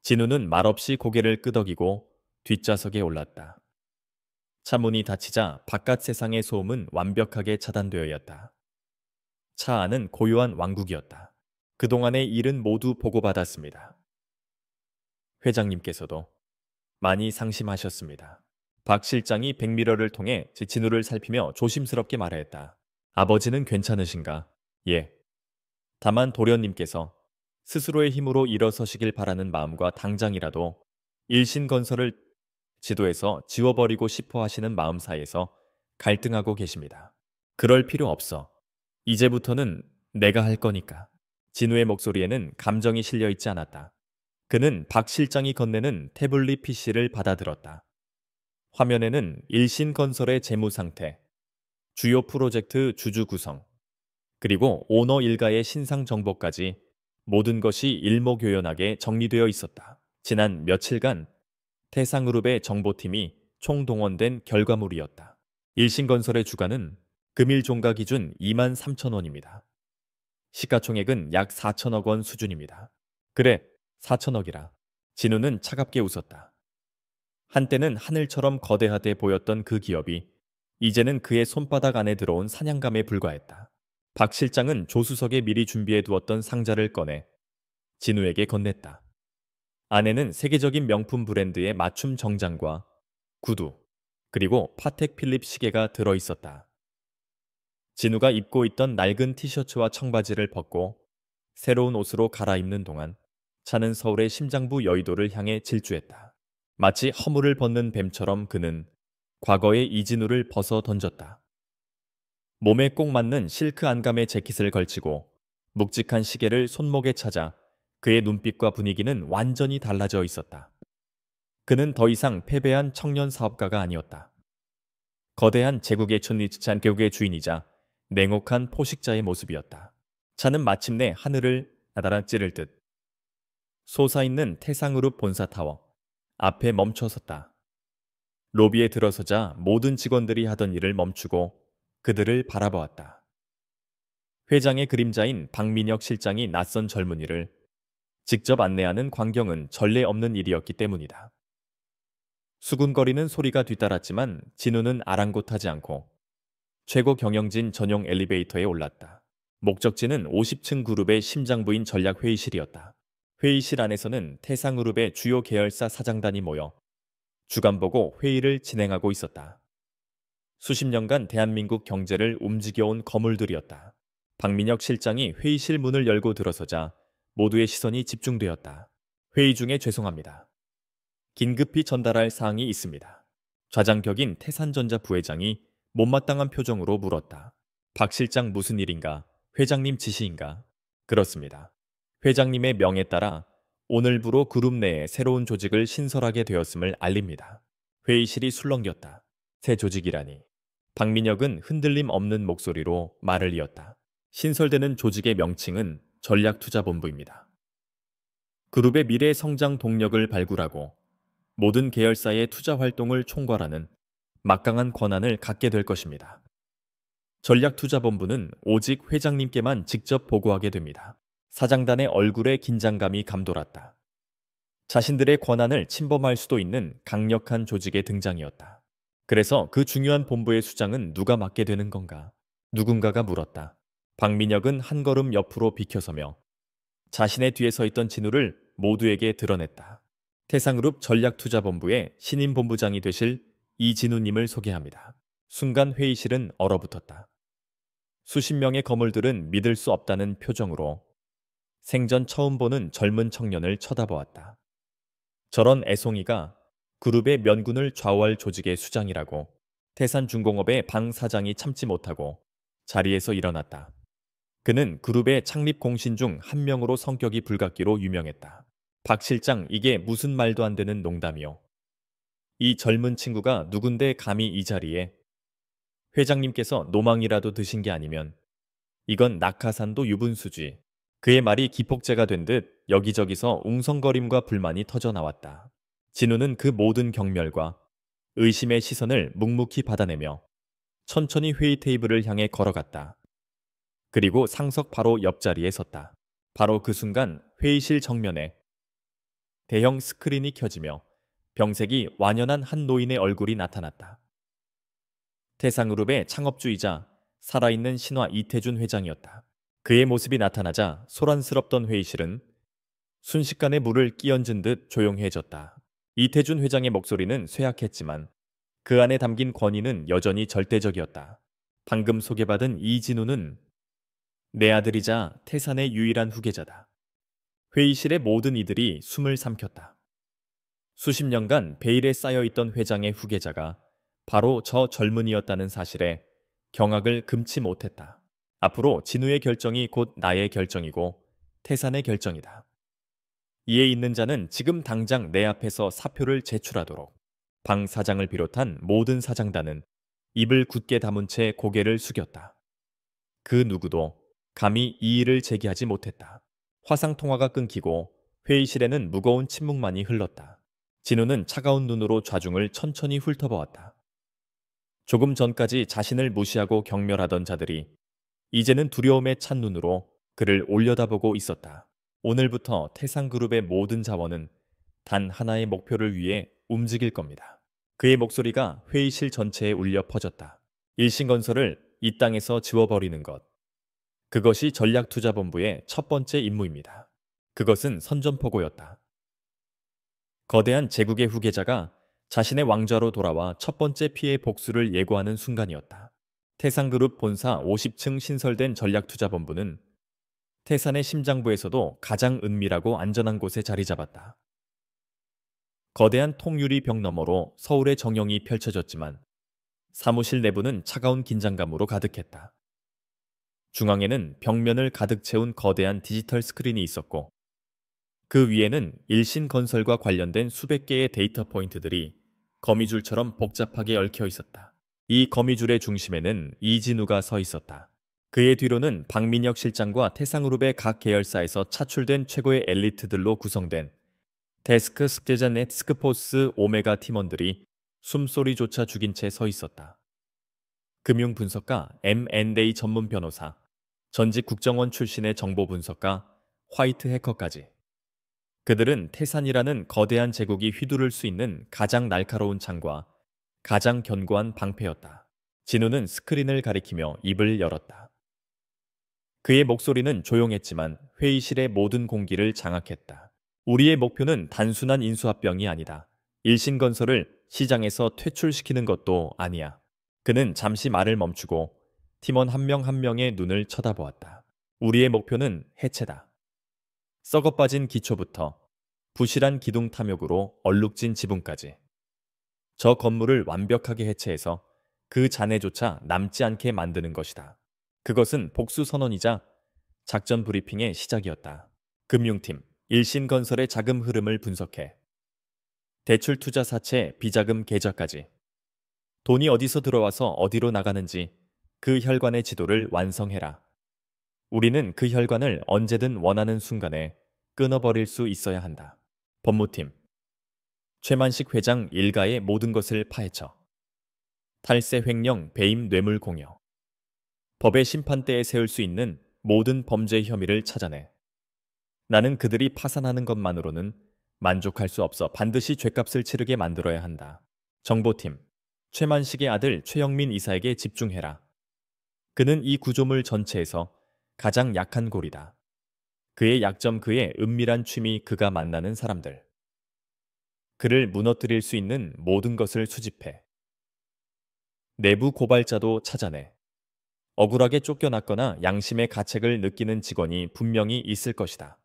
진우는 말없이 고개를 끄덕이고 뒷좌석에 올랐다. 차 문이 닫히자 바깥 세상의 소음은 완벽하게 차단되어였다. 차 안은 고요한 왕국이었다. 그동안의 일은 모두 보고받았습니다. 회장님께서도 많이 상심하셨습니다. 박 실장이 백미러를 통해 제 진우를 살피며 조심스럽게 말했다. 아버지는 괜찮으신가? 예. 다만 도련님께서 스스로의 힘으로 일어서시길 바라는 마음과 당장이라도 일신건설을 지도에서 지워버리고 싶어 하시는 마음 사이에서 갈등하고 계십니다. 그럴 필요 없어. 이제부터는 내가 할 거니까. 진우의 목소리에는 감정이 실려 있지 않았다. 그는 박 실장이 건네는 태블릿 PC를 받아들었다. 화면에는 일신건설의 재무 상태, 주요 프로젝트 주주 구성, 그리고 오너 일가의 신상 정보까지 모든 것이 일목요연하게 정리되어 있었다. 지난 며칠간 태상그룹의 정보팀이 총동원된 결과물이었다. 일신건설의 주가는 금일 종가 기준 2만 3천 원입니다. 시가총액은 약 4천억 원 수준입니다. 그래, 4천억이라. 진우는 차갑게 웃었다. 한때는 하늘처럼 거대하게 보였던 그 기업이 이제는 그의 손바닥 안에 들어온 사냥감에 불과했다. 박 실장은 조수석에 미리 준비해 두었던 상자를 꺼내 진우에게 건넸다. 안에는 세계적인 명품 브랜드의 맞춤 정장과 구두, 그리고 파텍 필립 시계가 들어 있었다. 진우가 입고 있던 낡은 티셔츠와 청바지를 벗고 새로운 옷으로 갈아입는 동안 차는 서울의 심장부 여의도를 향해 질주했다. 마치 허물을 벗는 뱀처럼 그는 과거의 이진우를 벗어 던졌다. 몸에 꼭 맞는 실크 안감의 재킷을 걸치고 묵직한 시계를 손목에 차자 그의 눈빛과 분위기는 완전히 달라져 있었다. 그는 더 이상 패배한 청년 사업가가 아니었다. 거대한 제국의 천리찬 개국의 주인이자 냉혹한 포식자의 모습이었다. 차는 마침내 하늘을 나달아 찌를 듯 솟아있는 태상그룹 본사타워 앞에 멈춰섰다. 로비에 들어서자 모든 직원들이 하던 일을 멈추고 그들을 바라보았다. 회장의 그림자인 박민혁 실장이 낯선 젊은이를 직접 안내하는 광경은 전례 없는 일이었기 때문이다. 수군거리는 소리가 뒤따랐지만 진우는 아랑곳하지 않고 최고 경영진 전용 엘리베이터에 올랐다. 목적지는 50층 그룹의 심장부인 전략회의실이었다. 회의실 안에서는 태상그룹의 주요 계열사 사장단이 모여 주간보고 회의를 진행하고 있었다. 수십 년간 대한민국 경제를 움직여온 거물들이었다. 박민혁 실장이 회의실 문을 열고 들어서자 모두의 시선이 집중되었다. 회의 중에 죄송합니다. 긴급히 전달할 사항이 있습니다. 좌장격인 태산전자 부회장이 못마땅한 표정으로 물었다. 박 실장 무슨 일인가? 회장님 지시인가? 그렇습니다. 회장님의 명에 따라 오늘부로 그룹 내에 새로운 조직을 신설하게 되었음을 알립니다. 회의실이 술렁겼다. 새 조직이라니. 박민혁은 흔들림 없는 목소리로 말을 이었다. 신설되는 조직의 명칭은 전략투자본부입니다. 그룹의 미래 성장 동력을 발굴하고 모든 계열사의 투자 활동을 총괄하는 막강한 권한을 갖게 될 것입니다. 전략투자본부는 오직 회장님께만 직접 보고하게 됩니다. 사장단의 얼굴에 긴장감이 감돌았다. 자신들의 권한을 침범할 수도 있는 강력한 조직의 등장이었다. 그래서 그 중요한 본부의 수장은 누가 맡게 되는 건가? 누군가가 물었다. 박민혁은 한 걸음 옆으로 비켜서며 자신의 뒤에 서 있던 진우를 모두에게 드러냈다. 태상그룹 전략투자본부의 신임 본부장이 되실 이진우님을 소개합니다. 순간 회의실은 얼어붙었다. 수십 명의 거물들은 믿을 수 없다는 표정으로 생전 처음 보는 젊은 청년을 쳐다보았다. 저런 애송이가 그룹의 면군을 좌우할 조직의 수장이라고 태산중공업의 방 사장이 참지 못하고 자리에서 일어났다. 그는 그룹의 창립 공신 중 한 명으로 성격이 불같기로 유명했다. 박 실장, 이게 무슨 말도 안 되는 농담이요. 이 젊은 친구가 누군데 감히 이 자리에. 회장님께서 노망이라도 드신 게 아니면 이건 낙하산도 유분수지. 그의 말이 기폭제가 된 듯 여기저기서 웅성거림과 불만이 터져 나왔다. 진우는 그 모든 경멸과 의심의 시선을 묵묵히 받아내며 천천히 회의 테이블을 향해 걸어갔다. 그리고 상석 바로 옆자리에 섰다. 바로 그 순간 회의실 정면에 대형 스크린이 켜지며 병색이 완연한 한 노인의 얼굴이 나타났다. 태상그룹의 창업주이자 살아있는 신화 이태준 회장이었다. 그의 모습이 나타나자 소란스럽던 회의실은 순식간에 물을 끼얹은 듯 조용해졌다. 이태준 회장의 목소리는 쇠약했지만 그 안에 담긴 권위는 여전히 절대적이었다. 방금 소개받은 이진우는 내 아들이자 태산의 유일한 후계자다. 회의실의 모든 이들이 숨을 삼켰다. 수십 년간 베일에 쌓여있던 회장의 후계자가 바로 저 젊은이였다는 사실에 경악을 금치 못했다. 앞으로 진우의 결정이 곧 나의 결정이고 태산의 결정이다. 이에 있는 자는 지금 당장 내 앞에서 사표를 제출하도록. 방 사장을 비롯한 모든 사장단은 입을 굳게 다문 채 고개를 숙였다. 그 누구도 감히 이의를 제기하지 못했다. 화상통화가 끊기고 회의실에는 무거운 침묵만이 흘렀다. 진우는 차가운 눈으로 좌중을 천천히 훑어보았다. 조금 전까지 자신을 무시하고 경멸하던 자들이 이제는 두려움에 찬 눈으로 그를 올려다보고 있었다. 오늘부터 태상그룹의 모든 자원은 단 하나의 목표를 위해 움직일 겁니다. 그의 목소리가 회의실 전체에 울려 퍼졌다. 일신건설을 이 땅에서 지워버리는 것. 그것이 전략투자본부의 첫 번째 임무입니다. 그것은 선전포고였다. 거대한 제국의 후계자가 자신의 왕좌로 돌아와 첫 번째 피해 복수를 예고하는 순간이었다. 태상그룹 본사 50층 신설된 전략투자본부는 태산의 심장부에서도 가장 은밀하고 안전한 곳에 자리 잡았다. 거대한 통유리 벽 너머로 서울의 정영이 펼쳐졌지만 사무실 내부는 차가운 긴장감으로 가득했다. 중앙에는 벽면을 가득 채운 거대한 디지털 스크린이 있었고 그 위에는 일신건설과 관련된 수백 개의 데이터 포인트들이 거미줄처럼 복잡하게 얽혀 있었다. 이 거미줄의 중심에는 이진우가 서 있었다. 그의 뒤로는 박민혁 실장과 태상그룹의 각 계열사에서 차출된 최고의 엘리트들로 구성된 데스크 스케자 넷스크포스 오메가 팀원들이 숨소리조차 죽인 채 서 있었다. 금융분석가 M&A 전문 변호사, 전직 국정원 출신의 정보분석가, 화이트 해커까지. 그들은 태산이라는 거대한 제국이 휘두를 수 있는 가장 날카로운 창과 가장 견고한 방패였다. 진우는 스크린을 가리키며 입을 열었다. 그의 목소리는 조용했지만 회의실의 모든 공기를 장악했다. 우리의 목표는 단순한 인수합병이 아니다. 일신건설을 시장에서 퇴출시키는 것도 아니야. 그는 잠시 말을 멈추고 팀원 한 명 한 명의 눈을 쳐다보았다. 우리의 목표는 해체다. 썩어빠진 기초부터 부실한 기둥 탐욕으로 얼룩진 지붕까지. 저 건물을 완벽하게 해체해서 그 잔해조차 남지 않게 만드는 것이다. 그것은 복수 선언이자 작전 브리핑의 시작이었다. 금융팀, 일신건설의 자금 흐름을 분석해. 대출 투자 사채, 비자금 계좌까지. 돈이 어디서 들어와서 어디로 나가는지 그 혈관의 지도를 완성해라. 우리는 그 혈관을 언제든 원하는 순간에 끊어버릴 수 있어야 한다. 법무팀, 최만식 회장 일가의 모든 것을 파헤쳐. 탈세 횡령, 배임 뇌물 공여. 법의 심판대에 세울 수 있는 모든 범죄 혐의를 찾아내. 나는 그들이 파산하는 것만으로는 만족할 수 없어 반드시 죗값을 치르게 만들어야 한다. 정보팀, 최만식의 아들 최영민 이사에게 집중해라. 그는 이 구조물 전체에서 가장 약한 골이다. 그의 약점, 그의 은밀한 취미, 그가 만나는 사람들. 그를 무너뜨릴 수 있는 모든 것을 수집해. 내부 고발자도 찾아내. 억울하게 쫓겨났거나 양심의 가책을 느끼는 직원이 분명히 있을 것이다.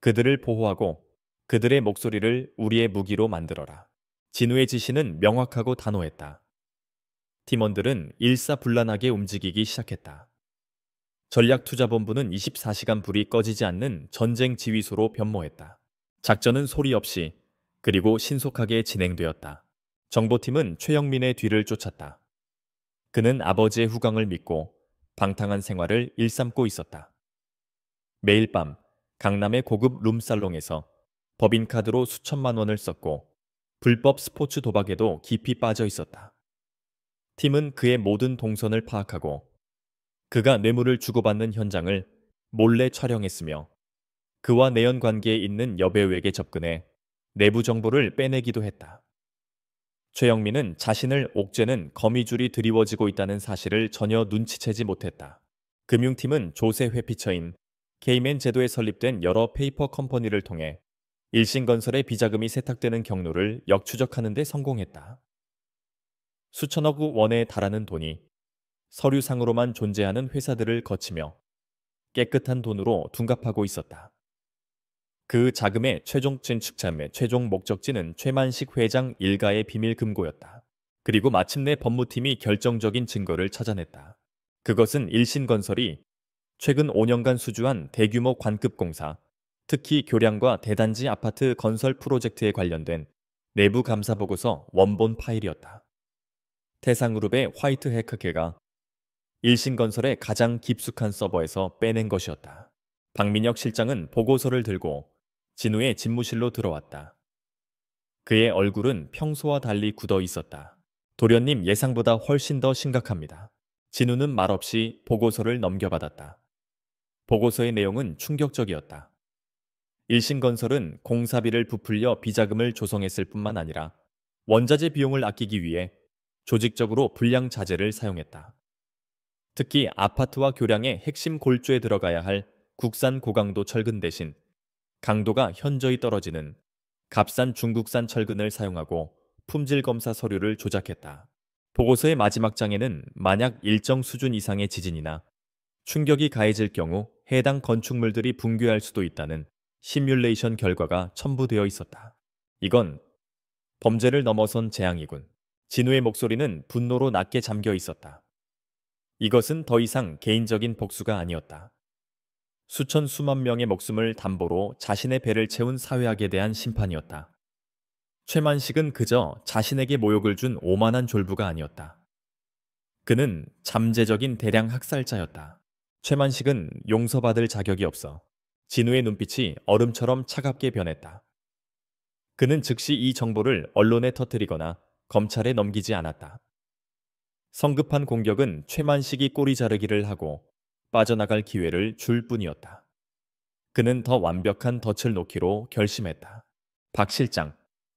그들을 보호하고 그들의 목소리를 우리의 무기로 만들어라. 진우의 지시는 명확하고 단호했다. 팀원들은 일사불란하게 움직이기 시작했다. 전략투자본부는 24시간 불이 꺼지지 않는 전쟁 지휘소로 변모했다. 작전은 소리 없이 그리고 신속하게 진행되었다. 정보팀은 최영민의 뒤를 쫓았다. 그는 아버지의 후광을 믿고 방탕한 생활을 일삼고 있었다. 매일 밤 강남의 고급 룸살롱에서 법인카드로 수천만 원을 썼고 불법 스포츠 도박에도 깊이 빠져 있었다. 팀은 그의 모든 동선을 파악하고 그가 뇌물을 주고받는 현장을 몰래 촬영했으며 그와 내연 관계에 있는 여배우에게 접근해 내부 정보를 빼내기도 했다. 최영민은 자신을 옥죄는 거미줄이 드리워지고 있다는 사실을 전혀 눈치채지 못했다. 금융팀은 조세 회피처인 케이맨 제도에 설립된 여러 페이퍼 컴퍼니를 통해 일신건설의 비자금이 세탁되는 경로를 역추적하는 데 성공했다. 수천억 원에 달하는 돈이 서류상으로만 존재하는 회사들을 거치며 깨끗한 돈으로 둔갑하고 있었다. 그 자금의 최종 진축자의 최종 목적지는 최만식 회장 일가의 비밀 금고였다. 그리고 마침내 법무팀이 결정적인 증거를 찾아냈다. 그것은 일신건설이 최근 5년간 수주한 대규모 관급 공사, 특히 교량과 대단지 아파트 건설 프로젝트에 관련된 내부 감사 보고서 원본 파일이었다. 태상그룹의 화이트 해커계가 일신건설의 가장 깊숙한 서버에서 빼낸 것이었다. 박민혁 실장은 보고서를 들고 진우의 집무실로 들어왔다. 그의 얼굴은 평소와 달리 굳어 있었다. 도련님 예상보다 훨씬 더 심각합니다. 진우는 말없이 보고서를 넘겨받았다. 보고서의 내용은 충격적이었다. 일신건설은 공사비를 부풀려 비자금을 조성했을 뿐만 아니라 원자재 비용을 아끼기 위해 조직적으로 불량 자재를 사용했다. 특히 아파트와 교량의 핵심 골조에 들어가야 할 국산 고강도 철근 대신 강도가 현저히 떨어지는 값싼 중국산 철근을 사용하고 품질 검사 서류를 조작했다. 보고서의 마지막 장에는 만약 일정 수준 이상의 지진이나 충격이 가해질 경우 해당 건축물들이 붕괴할 수도 있다는 시뮬레이션 결과가 첨부되어 있었다. 이건 범죄를 넘어선 재앙이군. 진우의 목소리는 분노로 낮게 잠겨 있었다. 이것은 더 이상 개인적인 복수가 아니었다. 수천 수만 명의 목숨을 담보로 자신의 배를 채운 사회학에 대한 심판이었다. 최만식은 그저 자신에게 모욕을 준 오만한 졸부가 아니었다. 그는 잠재적인 대량 학살자였다. 최만식은 용서받을 자격이 없어. 진우의 눈빛이 얼음처럼 차갑게 변했다. 그는 즉시 이 정보를 언론에 터뜨리거나 검찰에 넘기지 않았다. 성급한 공격은 최만식이 꼬리 자르기를 하고 빠져나갈 기회를 줄 뿐이었다. 그는 더 완벽한 덫을 놓기로 결심했다. 박 실장,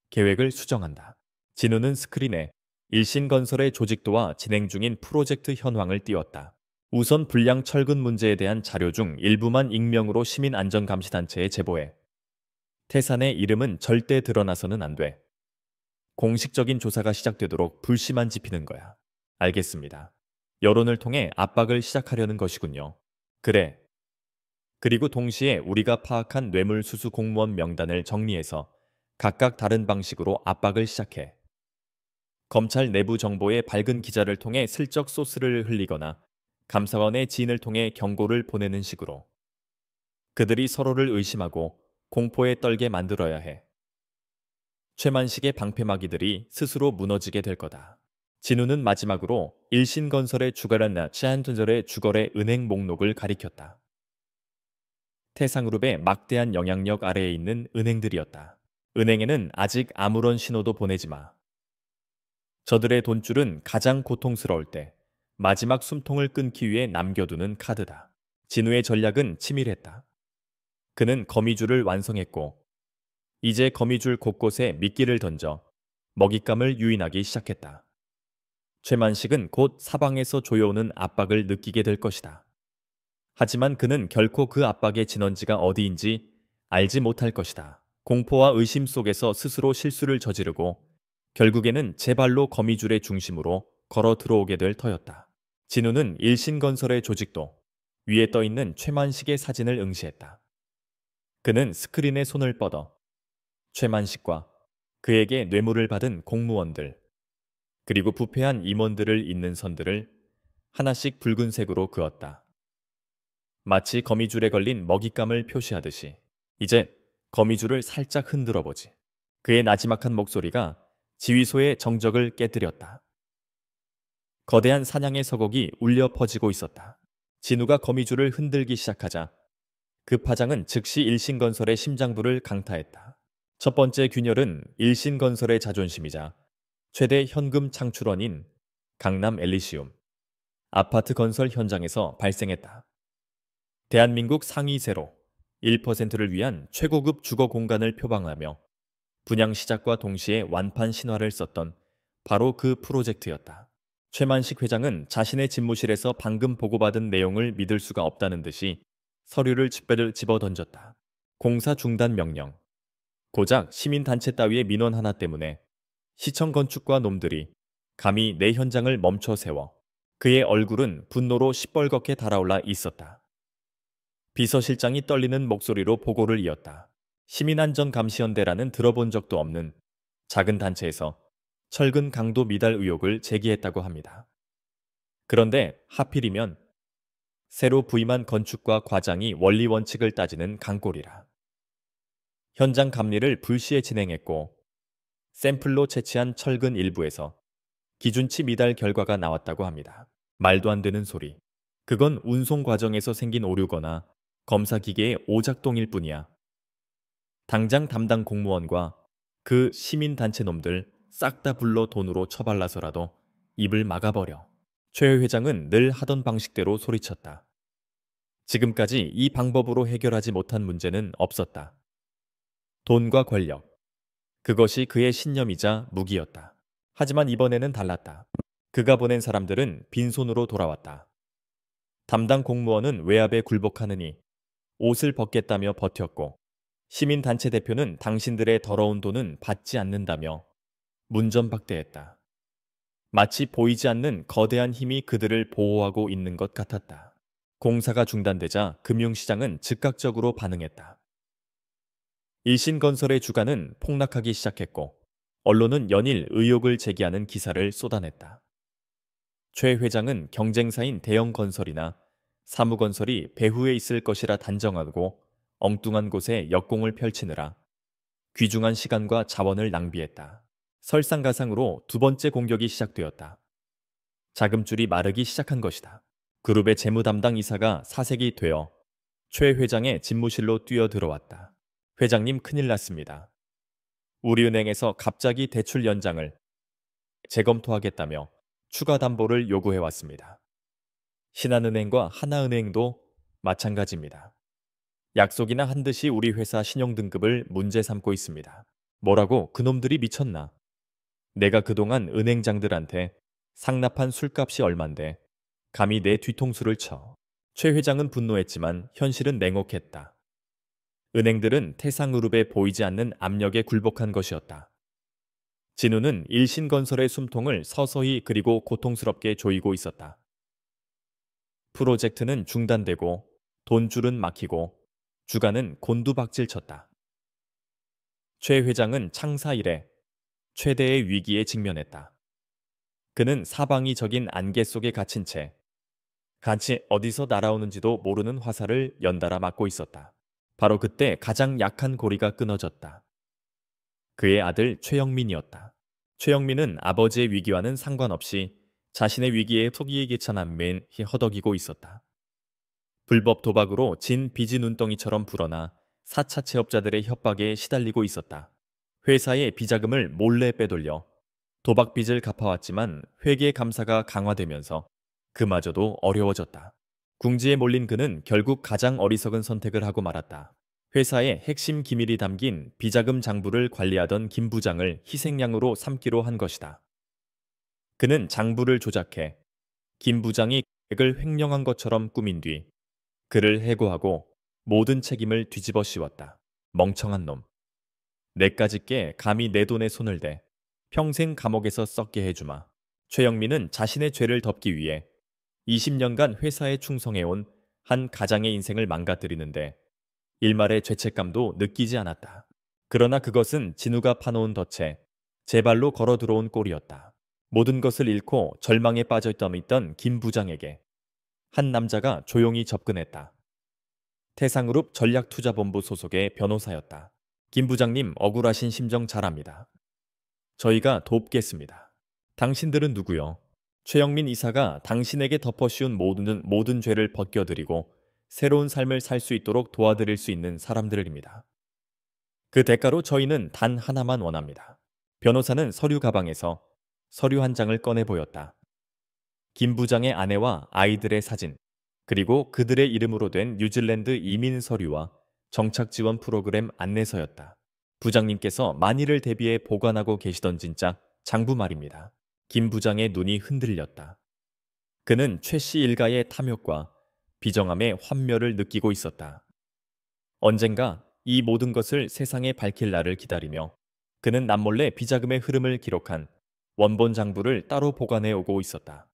계획을 수정한다. 진우는 스크린에 일신건설의 조직도와 진행 중인 프로젝트 현황을 띄웠다. 우선 불량 철근 문제에 대한 자료 중 일부만 익명으로 시민안전감시단체에 제보해. 태산의 이름은 절대 드러나서는 안 돼. 공식적인 조사가 시작되도록 불씨만 지피는 거야. 알겠습니다. 여론을 통해 압박을 시작하려는 것이군요. 그래. 그리고 동시에 우리가 파악한 뇌물수수 공무원 명단을 정리해서 각각 다른 방식으로 압박을 시작해. 검찰 내부 정보에 밝은 기자를 통해 슬쩍 소스를 흘리거나 감사원의 지인을 통해 경고를 보내는 식으로. 그들이 서로를 의심하고 공포에 떨게 만들어야 해. 최만식의 방패막이들이 스스로 무너지게 될 거다. 진우는 마지막으로 일신건설의 주가란 치안전절의 주거래 은행 목록을 가리켰다. 태상그룹의 막대한 영향력 아래에 있는 은행들이었다. 은행에는 아직 아무런 신호도 보내지 마. 저들의 돈줄은 가장 고통스러울 때 마지막 숨통을 끊기 위해 남겨두는 카드다. 진우의 전략은 치밀했다. 그는 거미줄을 완성했고 이제 거미줄 곳곳에 미끼를 던져 먹잇감을 유인하기 시작했다. 최만식은 곧 사방에서 조여오는 압박을 느끼게 될 것이다. 하지만 그는 결코 그 압박의 진원지가 어디인지 알지 못할 것이다. 공포와 의심 속에서 스스로 실수를 저지르고 결국에는 제 발로 거미줄의 중심으로 걸어 들어오게 될 터였다. 진우는 일신건설의 조직도 위에 떠있는 최만식의 사진을 응시했다. 그는 스크린에 손을 뻗어 최만식과 그에게 뇌물을 받은 공무원들, 그리고 부패한 임원들을 잇는 선들을 하나씩 붉은색으로 그었다. 마치 거미줄에 걸린 먹잇감을 표시하듯이. 이제 거미줄을 살짝 흔들어 보지. 그의 나지막한 목소리가 지휘소의 정적을 깨뜨렸다. 거대한 사냥의 서곡이 울려 퍼지고 있었다. 진우가 거미줄을 흔들기 시작하자 그 파장은 즉시 일신건설의 심장부를 강타했다. 첫 번째 균열은 일신건설의 자존심이자 최대 현금 창출원인 강남 엘리시움 아파트 건설 현장에서 발생했다. 대한민국 상위 세로 1%를 위한 최고급 주거 공간을 표방하며 분양 시작과 동시에 완판 신화를 썼던 바로 그 프로젝트였다. 최만식 회장은 자신의 집무실에서 방금 보고받은 내용을 믿을 수가 없다는 듯이 서류를 집어 던졌다. 공사 중단 명령. 고작 시민단체 따위의 민원 하나 때문에 시청 건축과 놈들이 감히 내 현장을 멈춰 세워 그의 얼굴은 분노로 시뻘겋게 달아올라 있었다. 비서실장이 떨리는 목소리로 보고를 이었다. 시민안전감시연대라는 들어본 적도 없는 작은 단체에서 철근 강도 미달 의혹을 제기했다고 합니다. 그런데 하필이면 새로 부임한 건축과 과장이 원리 원칙을 따지는 강꼴이라. 현장 감리를 불시에 진행했고 샘플로 채취한 철근 일부에서 기준치 미달 결과가 나왔다고 합니다. 말도 안 되는 소리. 그건 운송 과정에서 생긴 오류거나 검사 기계의 오작동일 뿐이야. 당장 담당 공무원과 그 시민단체 놈들 싹 다 불러 돈으로 처발라서라도 입을 막아버려. 최 회장은 늘 하던 방식대로 소리쳤다. 지금까지 이 방법으로 해결하지 못한 문제는 없었다. 돈과 권력. 그것이 그의 신념이자 무기였다. 하지만 이번에는 달랐다. 그가 보낸 사람들은 빈손으로 돌아왔다. 담당 공무원은 외압에 굴복하느니 옷을 벗겠다며 버텼고 시민단체 대표는 당신들의 더러운 돈은 받지 않는다며 문전박대했다. 마치 보이지 않는 거대한 힘이 그들을 보호하고 있는 것 같았다. 공사가 중단되자 금융시장은 즉각적으로 반응했다. 일신건설의 주가는 폭락하기 시작했고 언론은 연일 의혹을 제기하는 기사를 쏟아냈다. 최 회장은 경쟁사인 대형건설이나 사무건설이 배후에 있을 것이라 단정하고 엉뚱한 곳에 역공을 펼치느라 귀중한 시간과 자원을 낭비했다. 설상가상으로 두 번째 공격이 시작되었다. 자금줄이 마르기 시작한 것이다. 그룹의 재무 담당 이사가 사색이 되어 최 회장의 집무실로 뛰어들어왔다. 회장님 큰일 났습니다. 우리은행에서 갑자기 대출 연장을 재검토하겠다며 추가 담보를 요구해왔습니다. 신한은행과 하나은행도 마찬가지입니다. 약속이나 한 듯이 우리 회사 신용등급을 문제 삼고 있습니다. 뭐라고 그놈들이 미쳤나? 내가 그동안 은행장들한테 상납한 술값이 얼만데 감히 내 뒤통수를 쳐. 최 회장은 분노했지만 현실은 냉혹했다. 은행들은 태상그룹에 보이지 않는 압력에 굴복한 것이었다. 진우는 일신건설의 숨통을 서서히 그리고 고통스럽게 조이고 있었다. 프로젝트는 중단되고 돈줄은 막히고 주가는 곤두박질 쳤다. 최 회장은 창사 이래 최대의 위기에 직면했다. 그는 사방이 적인 안개 속에 갇힌 채 같이 어디서 날아오는지도 모르는 화살을 연달아 맞고 있었다. 바로 그때 가장 약한 고리가 끊어졌다. 그의 아들 최영민이었다. 최영민은 아버지의 위기와는 상관없이 자신의 위기에 속이 귀찮음에 허덕이고 있었다. 불법 도박으로 진 빚이 눈덩이처럼 불어나 4차 체업자들의 협박에 시달리고 있었다. 회사의 비자금을 몰래 빼돌려 도박 빚을 갚아왔지만 회계 감사가 강화되면서 그마저도 어려워졌다. 궁지에 몰린 그는 결국 가장 어리석은 선택을 하고 말았다. 회사의 핵심 기밀이 담긴 비자금 장부를 관리하던 김 부장을 희생양으로 삼기로 한 것이다. 그는 장부를 조작해 김 부장이 계획을 횡령한 것처럼 꾸민 뒤 그를 해고하고 모든 책임을 뒤집어 씌웠다. 멍청한 놈. 내까짓게 감히 내 돈에 손을 대 평생 감옥에서 썩게 해주마. 최영민은 자신의 죄를 덮기 위해 20년간 회사에 충성해온 한 가장의 인생을 망가뜨리는데 일말의 죄책감도 느끼지 않았다. 그러나 그것은 진우가 파놓은 덫에 제 발로 걸어 들어온 꼴이었다. 모든 것을 잃고 절망에 빠져 있던 김 부장에게 한 남자가 조용히 접근했다. 태상그룹 전략투자본부 소속의 변호사였다. 김 부장님, 억울하신 심정 잘 압니다. 저희가 돕겠습니다. 당신들은 누구요? 최영민 이사가 당신에게 덮어씌운 모든 죄를 벗겨드리고 새로운 삶을 살 수 있도록 도와드릴 수 있는 사람들입니다. 그 대가로 저희는 단 하나만 원합니다. 변호사는 서류 가방에서 서류 한 장을 꺼내 보였다. 김 부장의 아내와 아이들의 사진, 그리고 그들의 이름으로 된 뉴질랜드 이민 서류와 정착 지원 프로그램 안내서였다. 부장님께서 만일을 대비해 보관하고 계시던 진짜 장부 말입니다. 김 부장의 눈이 흔들렸다. 그는 최 씨 일가의 탐욕과 비정함의 환멸을 느끼고 있었다. 언젠가 이 모든 것을 세상에 밝힐 날을 기다리며 그는 남몰래 비자금의 흐름을 기록한 원본 장부를 따로 보관해 오고 있었다.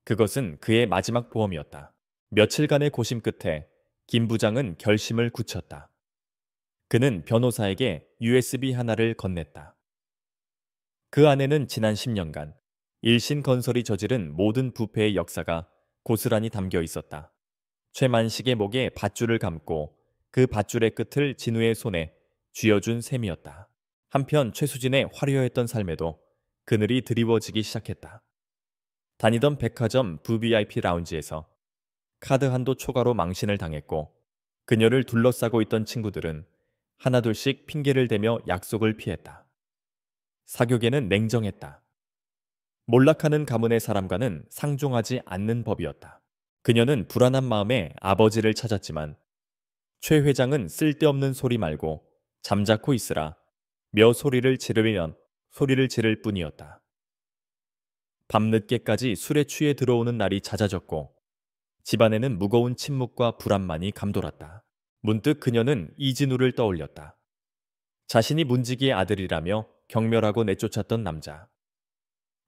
그것은 그의 마지막 보험이었다. 며칠간의 고심 끝에 김 부장은 결심을 굳혔다. 그는 변호사에게 USB 하나를 건넸다. 그 안에는 지난 10년간 일신건설이 저지른 모든 부패의 역사가 고스란히 담겨 있었다. 최만식의 목에 밧줄을 감고 그 밧줄의 끝을 진우의 손에 쥐어준 셈이었다. 한편 최수진의 화려했던 삶에도 그늘이 드리워지기 시작했다. 다니던 백화점 VVIP 라운지에서 카드 한도 초과로 망신을 당했고 그녀를 둘러싸고 있던 친구들은 하나둘씩 핑계를 대며 약속을 피했다. 사교계는 냉정했다. 몰락하는 가문의 사람과는 상종하지 않는 법이었다. 그녀는 불안한 마음에 아버지를 찾았지만 최 회장은 쓸데없는 소리 말고 잠자코 있으라 며 소리를 지르면 소리를 지를 뿐이었다. 밤늦게까지 술에 취해 들어오는 날이 잦아졌고 집안에는 무거운 침묵과 불안만이 감돌았다. 문득 그녀는 이진우를 떠올렸다. 자신이 문지기의 아들이라며 경멸하고 내쫓았던 남자.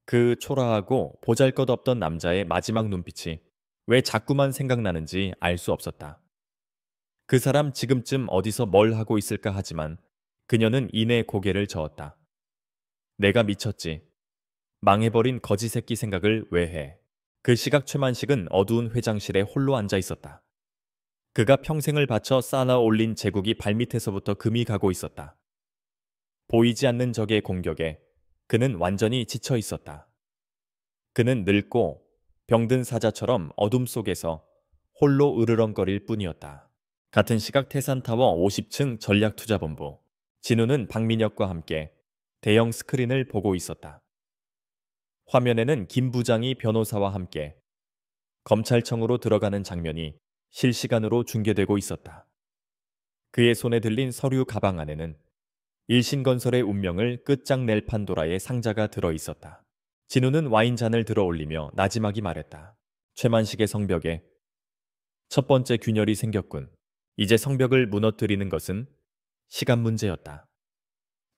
그 초라하고 보잘것없던 남자의 마지막 눈빛이 왜 자꾸만 생각나는지 알 수 없었다. 그 사람 지금쯤 어디서 뭘 하고 있을까 하지만 그녀는 이내 고개를 저었다. 내가 미쳤지. 망해버린 거지 새끼 생각을 왜 해. 그 시각 최만식은 어두운 회장실에 홀로 앉아 있었다. 그가 평생을 바쳐 쌓아 올린 제국이 발밑에서부터 금이 가고 있었다. 보이지 않는 적의 공격에 그는 완전히 지쳐 있었다. 그는 늙고 병든 사자처럼 어둠 속에서 홀로 으르렁거릴 뿐이었다. 같은 시각 태산타워 50층 전략투자본부. 진우는 박민혁과 함께 대형 스크린을 보고 있었다. 화면에는 김 부장이 변호사와 함께 검찰청으로 들어가는 장면이 실시간으로 중계되고 있었다. 그의 손에 들린 서류 가방 안에는 일신건설의 운명을 끝장낼 판도라의 상자가 들어 있었다. 진우는 와인잔을 들어 올리며 나지막이 말했다. 최만식의 성벽에 첫 번째 균열이 생겼군. 이제 성벽을 무너뜨리는 것은 시간 문제였다.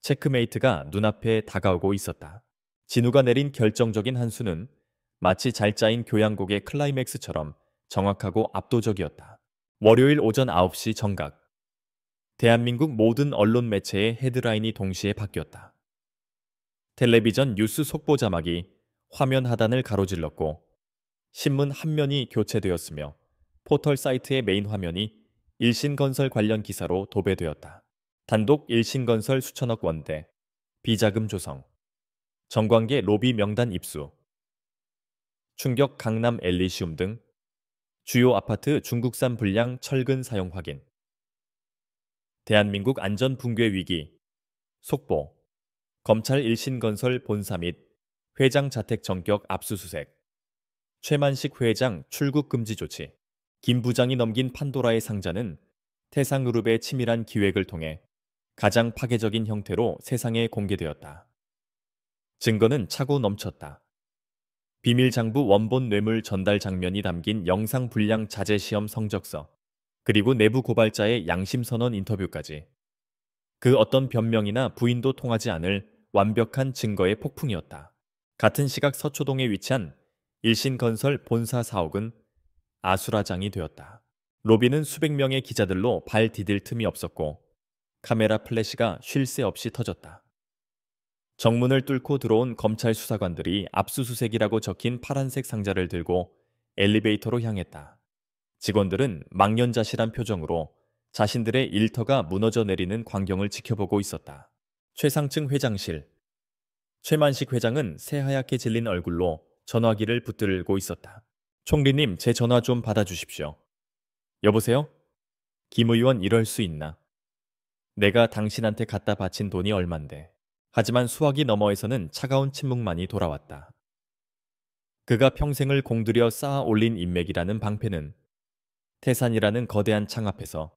체크메이트가 눈앞에 다가오고 있었다. 진우가 내린 결정적인 한 수는 마치 잘 짜인 교향곡의 클라이맥스처럼 정확하고 압도적이었다. 월요일 오전 9시 정각. 대한민국 모든 언론 매체의 헤드라인이 동시에 바뀌었다. 텔레비전 뉴스 속보 자막이 화면 하단을 가로질렀고 신문 한 면이 교체되었으며 포털 사이트의 메인 화면이 일신건설 관련 기사로 도배되었다. 단독 일신건설 수천억 원대, 비자금 조성, 정관계 로비 명단 입수, 충격 강남 엘리시움 등 주요 아파트 중국산 불량 철근 사용 확인, 대한민국 안전 붕괴 위기, 속보, 검찰 일신건설 본사 및 회장 자택 전격 압수수색, 최만식 회장 출국 금지 조치, 김 부장이 넘긴 판도라의 상자는 태상그룹의 치밀한 기획을 통해 가장 파괴적인 형태로 세상에 공개되었다. 증거는 차고 넘쳤다. 비밀장부 원본 뇌물 전달 장면이 담긴 영상 불량 자제 시험 성적서, 그리고 내부 고발자의 양심선언 인터뷰까지. 그 어떤 변명이나 부인도 통하지 않을 완벽한 증거의 폭풍이었다. 같은 시각 서초동에 위치한 일신건설 본사 사옥은 아수라장이 되었다. 로비는 수백 명의 기자들로 발 디딜 틈이 없었고 카메라 플래시가 쉴 새 없이 터졌다. 정문을 뚫고 들어온 검찰 수사관들이 압수수색이라고 적힌 파란색 상자를 들고 엘리베이터로 향했다. 직원들은 망연자실한 표정으로 자신들의 일터가 무너져 내리는 광경을 지켜보고 있었다. 최상층 회장실. 최만식 회장은 새하얗게 질린 얼굴로 전화기를 붙들고 있었다. 총리님, 제 전화 좀 받아주십시오. 여보세요? 김 의원 이럴 수 있나? 내가 당신한테 갖다 바친 돈이 얼만데. 하지만 수화기 너머에서는 차가운 침묵만이 돌아왔다. 그가 평생을 공들여 쌓아 올린 인맥이라는 방패는 태산이라는 거대한 창 앞에서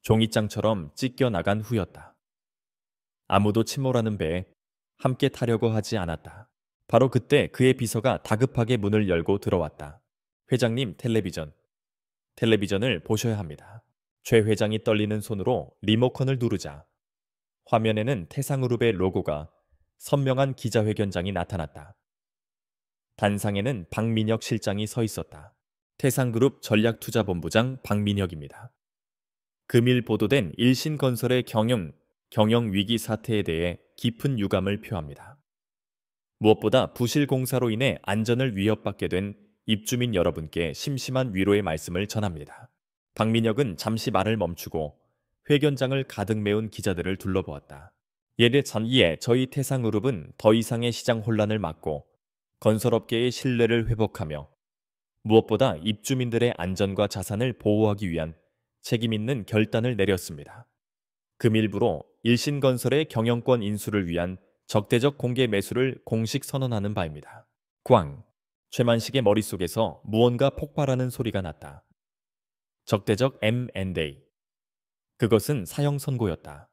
종이장처럼 찢겨 나간 후였다. 아무도 침몰하는 배에 함께 타려고 하지 않았다. 바로 그때 그의 비서가 다급하게 문을 열고 들어왔다. 회장님, 텔레비전을 보셔야 합니다. 최 회장이 떨리는 손으로 리모컨을 누르자 화면에는 태상그룹의 로고가 선명한 기자회견장이 나타났다. 단상에는 박민혁 실장이 서 있었다. 태상그룹 전략투자본부장 박민혁입니다. 금일 보도된 일신건설의 경영 위기 사태에 대해 깊은 유감을 표합니다. 무엇보다 부실공사로 인해 안전을 위협받게 된 입주민 여러분께 심심한 위로의 말씀을 전합니다. 박민혁은 잠시 말을 멈추고 회견장을 가득 메운 기자들을 둘러보았다. 이에 저희 태상그룹은 더 이상의 시장 혼란을 막고 건설업계의 신뢰를 회복하며 무엇보다 입주민들의 안전과 자산을 보호하기 위한 책임 있는 결단을 내렸습니다. 금일부로 일신건설의 경영권 인수를 위한 적대적 공개 매수를 공식 선언하는 바입니다. 꽝! 최만식의 머릿속에서 무언가 폭발하는 소리가 났다. 적대적 M&A. 그것은 사형 선고였다.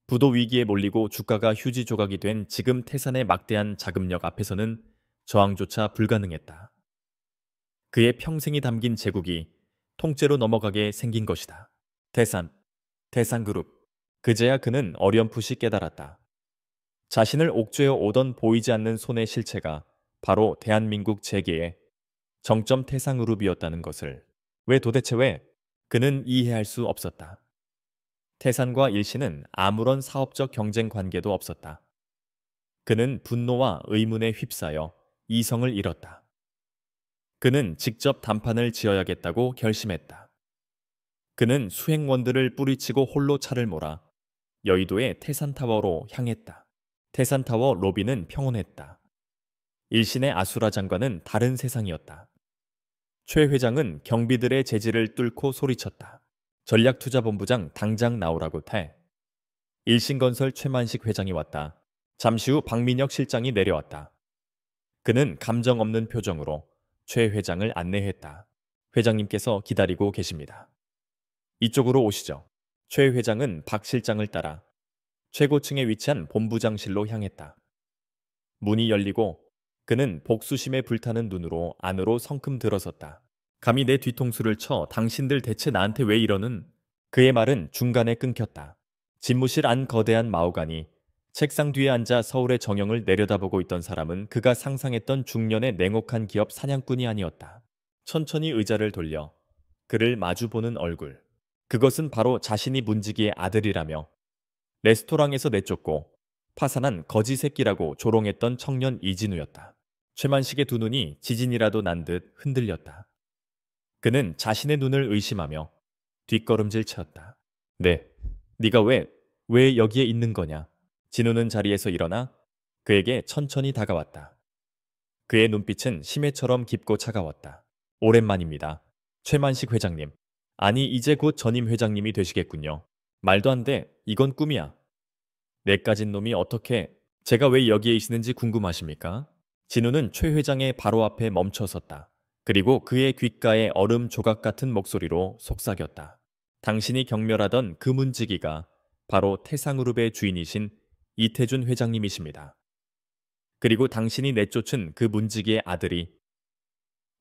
부도 위기에 몰리고 주가가 휴지 조각이 된 지금 태산의 막대한 자금력 앞에서는 저항조차 불가능했다. 그의 평생이 담긴 제국이 통째로 넘어가게 생긴 것이다. 태산그룹. 그제야 그는 어렴풋이 깨달았다. 자신을 옥죄어 오던 보이지 않는 손의 실체가 바로 대한민국 재계의 정점 태상그룹이었다는 것을 도대체 왜 그는 이해할 수 없었다. 태산과 일신은 아무런 사업적 경쟁 관계도 없었다. 그는 분노와 의문에 휩싸여 이성을 잃었다. 그는 직접 단판을 지어야겠다고 결심했다. 그는 수행원들을 뿌리치고 홀로 차를 몰아 여의도의 태산타워로 향했다. 태산타워 로비는 평온했다. 일신의 아수라 장관은 다른 세상이었다. 최 회장은 경비들의 제지를 뚫고 소리쳤다. 전략투자본부장 당장 나오라고 태. 일신건설 최만식 회장이 왔다. 잠시 후 박민혁 실장이 내려왔다. 그는 감정 없는 표정으로 최 회장을 안내했다. 회장님께서 기다리고 계십니다. 이쪽으로 오시죠. 최 회장은 박 실장을 따라 최고층에 위치한 본부장실로 향했다. 문이 열리고 그는 복수심에 불타는 눈으로 안으로 성큼 들어섰다. 감히 내 뒤통수를 쳐 당신들 대체 나한테 왜 이러는? 그의 말은 중간에 끊겼다. 집무실 안 거대한 마호가니 책상 뒤에 앉아 서울의 정형을 내려다보고 있던 사람은 그가 상상했던 중년의 냉혹한 기업 사냥꾼이 아니었다. 천천히 의자를 돌려 그를 마주보는 얼굴. 그것은 바로 자신이 문지기의 아들이라며 레스토랑에서 내쫓고 파산한 거지 새끼라고 조롱했던 청년 이진우였다. 최만식의 두 눈이 지진이라도 난 듯 흔들렸다. 그는 자신의 눈을 의심하며 뒷걸음질 쳤다. 네, 네가 왜 여기에 있는 거냐? 진우는 자리에서 일어나 그에게 천천히 다가왔다. 그의 눈빛은 심해처럼 깊고 차가웠다. 오랜만입니다. 최만식 회장님. 아니, 이제 곧 전임 회장님이 되시겠군요. 말도 안 돼. 이건 꿈이야. 내까진 놈이 어떻게 제가 왜 여기에 있는지 궁금하십니까? 진우는 최 회장의 바로 앞에 멈춰섰다. 그리고 그의 귓가에 얼음 조각 같은 목소리로 속삭였다. 당신이 경멸하던 그 문지기가 바로 태상그룹의 주인이신 이태준 회장님이십니다. 그리고 당신이 내쫓은 그 문지기의 아들이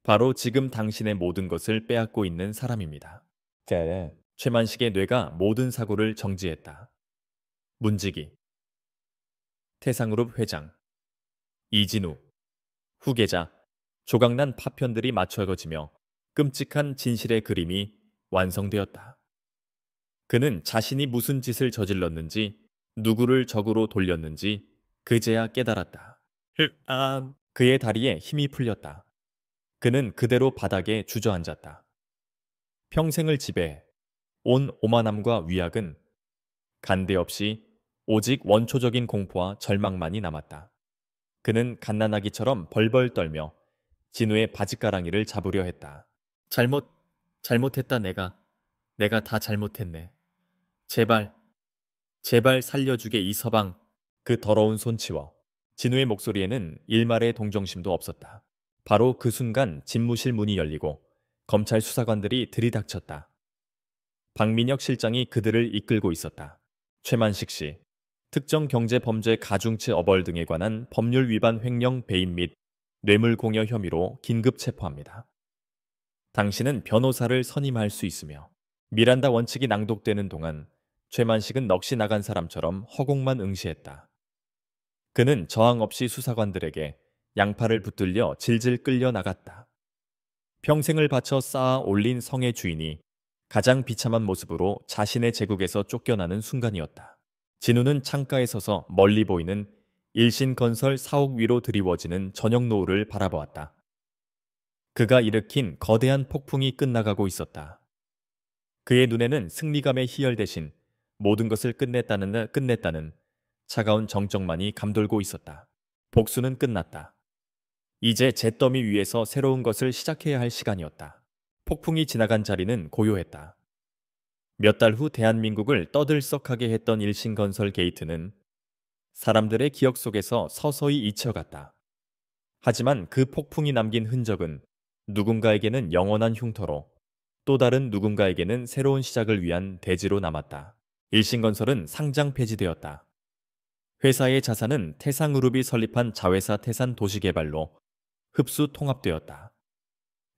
바로 지금 당신의 모든 것을 빼앗고 있는 사람입니다. 최만식의 뇌가 모든 사고를 정지했다. 문지기, 태상그룹 회장, 이진우, 후계자, 조각난 파편들이 맞춰거지며 끔찍한 진실의 그림이 완성되었다. 그는 자신이 무슨 짓을 저질렀는지, 누구를 적으로 돌렸는지 그제야 깨달았다. 그의 다리에 힘이 풀렸다. 그는 그대로 바닥에 주저앉았다. 평생을 지배해 온 오만함과 위약은 간대 없이 오직 원초적인 공포와 절망만이 남았다. 그는 갓난아기처럼 벌벌 떨며 진우의 바짓가랑이를 잡으려 했다. 잘못했다 내가 다 잘못했네. 제발, 제발 살려주게 이 서방. 그 더러운 손 치워. 진우의 목소리에는 일말의 동정심도 없었다. 바로 그 순간 집무실 문이 열리고 검찰 수사관들이 들이닥쳤다. 박민혁 실장이 그들을 이끌고 있었다. 최만식 씨, 특정 경제범죄 가중치 어벌 등에 관한 법률 위반 횡령 배임 및 뇌물공여 혐의로 긴급 체포합니다. 당신은 변호사를 선임할 수 있으며 미란다 원칙이 낭독되는 동안 최만식은 넋이 나간 사람처럼 허공만 응시했다. 그는 저항 없이 수사관들에게 양팔을 붙들려 질질 끌려 나갔다. 평생을 바쳐 쌓아 올린 성의 주인이 가장 비참한 모습으로 자신의 제국에서 쫓겨나는 순간이었다. 진우는 창가에 서서 멀리 보이는 일신건설 사옥 위로 드리워지는 저녁 노을을 바라보았다. 그가 일으킨 거대한 폭풍이 끝나가고 있었다. 그의 눈에는 승리감의 희열 대신 모든 것을 끝냈다는 차가운 정적만이 감돌고 있었다. 복수는 끝났다. 이제 잿더미 위에서 새로운 것을 시작해야 할 시간이었다. 폭풍이 지나간 자리는 고요했다. 몇 달 후 대한민국을 떠들썩하게 했던 일신건설 게이트는 사람들의 기억 속에서 서서히 잊혀갔다. 하지만 그 폭풍이 남긴 흔적은 누군가에게는 영원한 흉터로 또 다른 누군가에게는 새로운 시작을 위한 대지로 남았다. 일신건설은 상장 폐지되었다. 회사의 자산은 태산그룹이 설립한 자회사 태산도시개발로 흡수 통합되었다.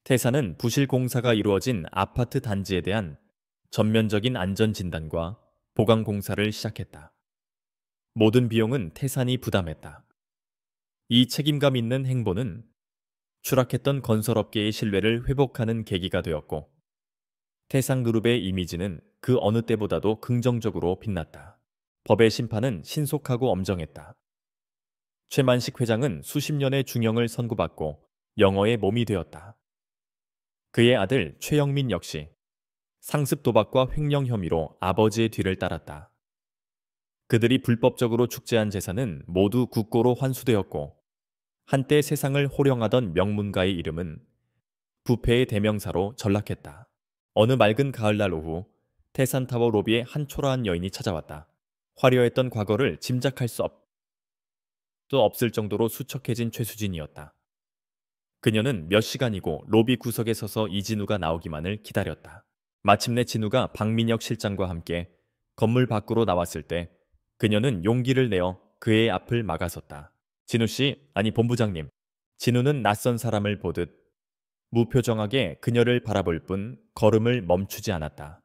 태산은 부실 공사가 이루어진 아파트 단지에 대한 전면적인 안전 진단과 보강 공사를 시작했다. 모든 비용은 태산이 부담했다. 이 책임감 있는 행보는 추락했던 건설업계의 신뢰를 회복하는 계기가 되었고 태산그룹의 이미지는 그 어느 때보다도 긍정적으로 빛났다. 법의 심판은 신속하고 엄정했다. 최만식 회장은 수십 년의 중형을 선고받고 영어의 몸이 되었다. 그의 아들 최영민 역시 상습 도박과 횡령 혐의로 아버지의 뒤를 따랐다. 그들이 불법적으로 축제한 재산은 모두 국고로 환수되었고 한때 세상을 호령하던 명문가의 이름은 부패의 대명사로 전락했다. 어느 맑은 가을날 오후 태산타워 로비에 한 초라한 여인이 찾아왔다. 화려했던 과거를 짐작할 수 없을 정도로 수척해진 최수진이었다. 그녀는 몇 시간이고 로비 구석에 서서 이진우가 나오기만을 기다렸다. 마침내 진우가 박민혁 실장과 함께 건물 밖으로 나왔을 때 그녀는 용기를 내어 그의 앞을 막아섰다. 진우 씨, 아니 본부장님. 진우는 낯선 사람을 보듯 무표정하게 그녀를 바라볼 뿐 걸음을 멈추지 않았다.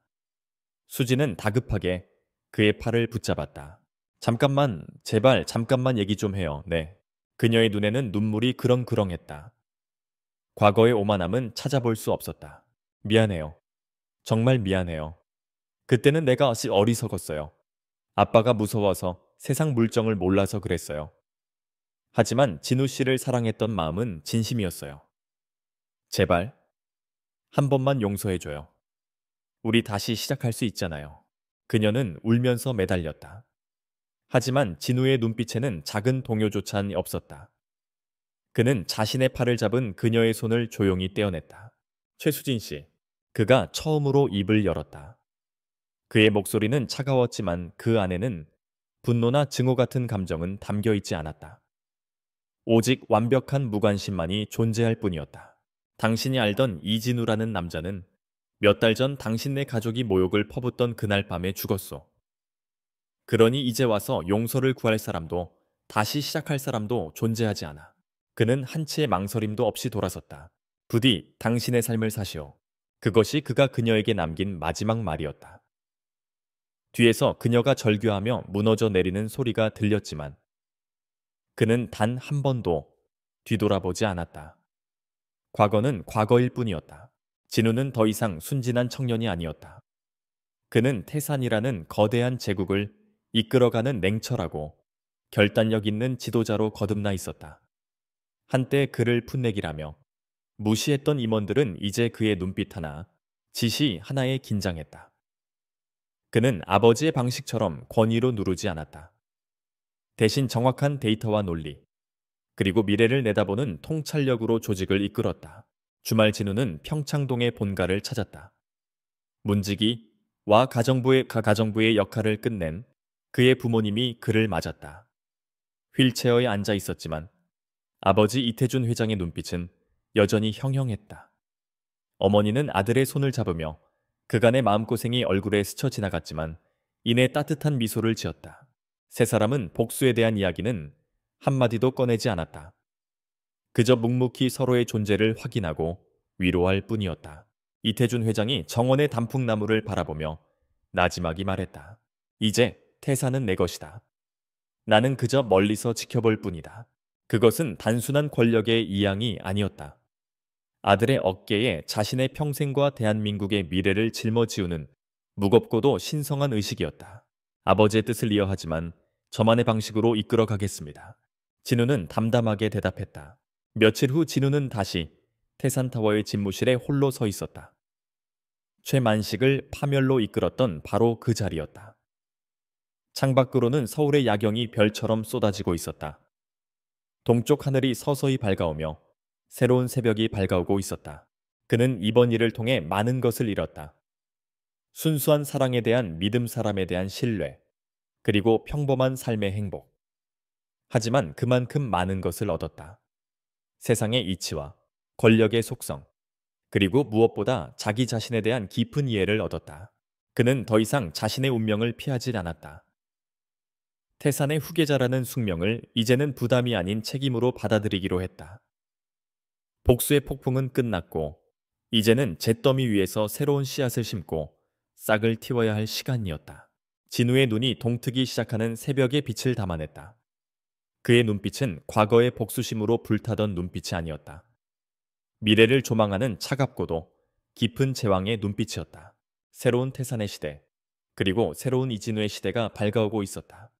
수진은 다급하게 그의 팔을 붙잡았다. 잠깐만, 제발 잠깐만 얘기 좀 해요. 네. 그녀의 눈에는 눈물이 그렁그렁했다. 과거의 오만함은 찾아볼 수 없었다. 미안해요. 정말 미안해요. 그때는 내가 어리석었어요. 아빠가 무서워서 세상 물정을 몰라서 그랬어요. 하지만 진우 씨를 사랑했던 마음은 진심이었어요. 제발 한 번만 용서해줘요. 우리 다시 시작할 수 있잖아요. 그녀는 울면서 매달렸다. 하지만 진우의 눈빛에는 작은 동요조차 없었다. 그는 자신의 팔을 잡은 그녀의 손을 조용히 떼어냈다. 최수진 씨. 그가 처음으로 입을 열었다. 그의 목소리는 차가웠지만 그 안에는 분노나 증오 같은 감정은 담겨 있지 않았다. 오직 완벽한 무관심만이 존재할 뿐이었다. 당신이 알던 이진우라는 남자는 몇 달 전 당신네 가족이 모욕을 퍼붓던 그날 밤에 죽었소. 그러니 이제 와서 용서를 구할 사람도 다시 시작할 사람도 존재하지 않아. 그는 한치의 망설임도 없이 돌아섰다. 부디 당신의 삶을 사시오. 그것이 그가 그녀에게 남긴 마지막 말이었다. 뒤에서 그녀가 절규하며 무너져 내리는 소리가 들렸지만 그는 단 한 번도 뒤돌아보지 않았다. 과거는 과거일 뿐이었다. 진우는 더 이상 순진한 청년이 아니었다. 그는 태산이라는 거대한 제국을 이끌어가는 냉철하고 결단력 있는 지도자로 거듭나 있었다. 한때 그를 풋내기라며 무시했던 임원들은 이제 그의 눈빛 하나, 지시 하나에 긴장했다. 그는 아버지의 방식처럼 권위로 누르지 않았다. 대신 정확한 데이터와 논리, 그리고 미래를 내다보는 통찰력으로 조직을 이끌었다. 주말 진우는 평창동의 본가를 찾았다. 문지기와 가정부의 역할을 끝낸 그의 부모님이 그를 맞았다. 휠체어에 앉아 있었지만 아버지 이태준 회장의 눈빛은 여전히 형형했다. 어머니는 아들의 손을 잡으며 그간의 마음고생이 얼굴에 스쳐 지나갔지만 이내 따뜻한 미소를 지었다. 세 사람은 복수에 대한 이야기는 한마디도 꺼내지 않았다. 그저 묵묵히 서로의 존재를 확인하고 위로할 뿐이었다. 이태준 회장이 정원의 단풍나무를 바라보며 나지막이 말했다. 이제 태사는 내 것이다. 나는 그저 멀리서 지켜볼 뿐이다. 그것은 단순한 권력의 이양이 아니었다. 아들의 어깨에 자신의 평생과 대한민국의 미래를 짊어지우는 무겁고도 신성한 의식이었다. 아버지의 뜻을 이어하지만 저만의 방식으로 이끌어 가겠습니다. 진우는 담담하게 대답했다. 며칠 후 진우는 다시 태산타워의 집무실에 홀로 서 있었다. 최만식을 파멸로 이끌었던 바로 그 자리였다. 창밖으로는 서울의 야경이 별처럼 쏟아지고 있었다. 동쪽 하늘이 서서히 밝아오며 새로운 새벽이 밝아오고 있었다. 그는 이번 일을 통해 많은 것을 잃었다. 순수한 사랑에 대한 믿음, 사람에 대한 신뢰, 그리고 평범한 삶의 행복. 하지만 그만큼 많은 것을 얻었다. 세상의 이치와 권력의 속성, 그리고 무엇보다 자기 자신에 대한 깊은 이해를 얻었다. 그는 더 이상 자신의 운명을 피하지 않았다. 태산의 후계자라는 숙명을 이제는 부담이 아닌 책임으로 받아들이기로 했다. 복수의 폭풍은 끝났고 이제는 잿더미 위에서 새로운 씨앗을 심고 싹을 틔워야 할 시간이었다. 진우의 눈이 동트기 시작하는 새벽의 빛을 담아냈다. 그의 눈빛은 과거의 복수심으로 불타던 눈빛이 아니었다. 미래를 조망하는 차갑고도 깊은 제왕의 눈빛이었다. 새로운 태산의 시대, 그리고 새로운 이진우의 시대가 밝아오고 있었다.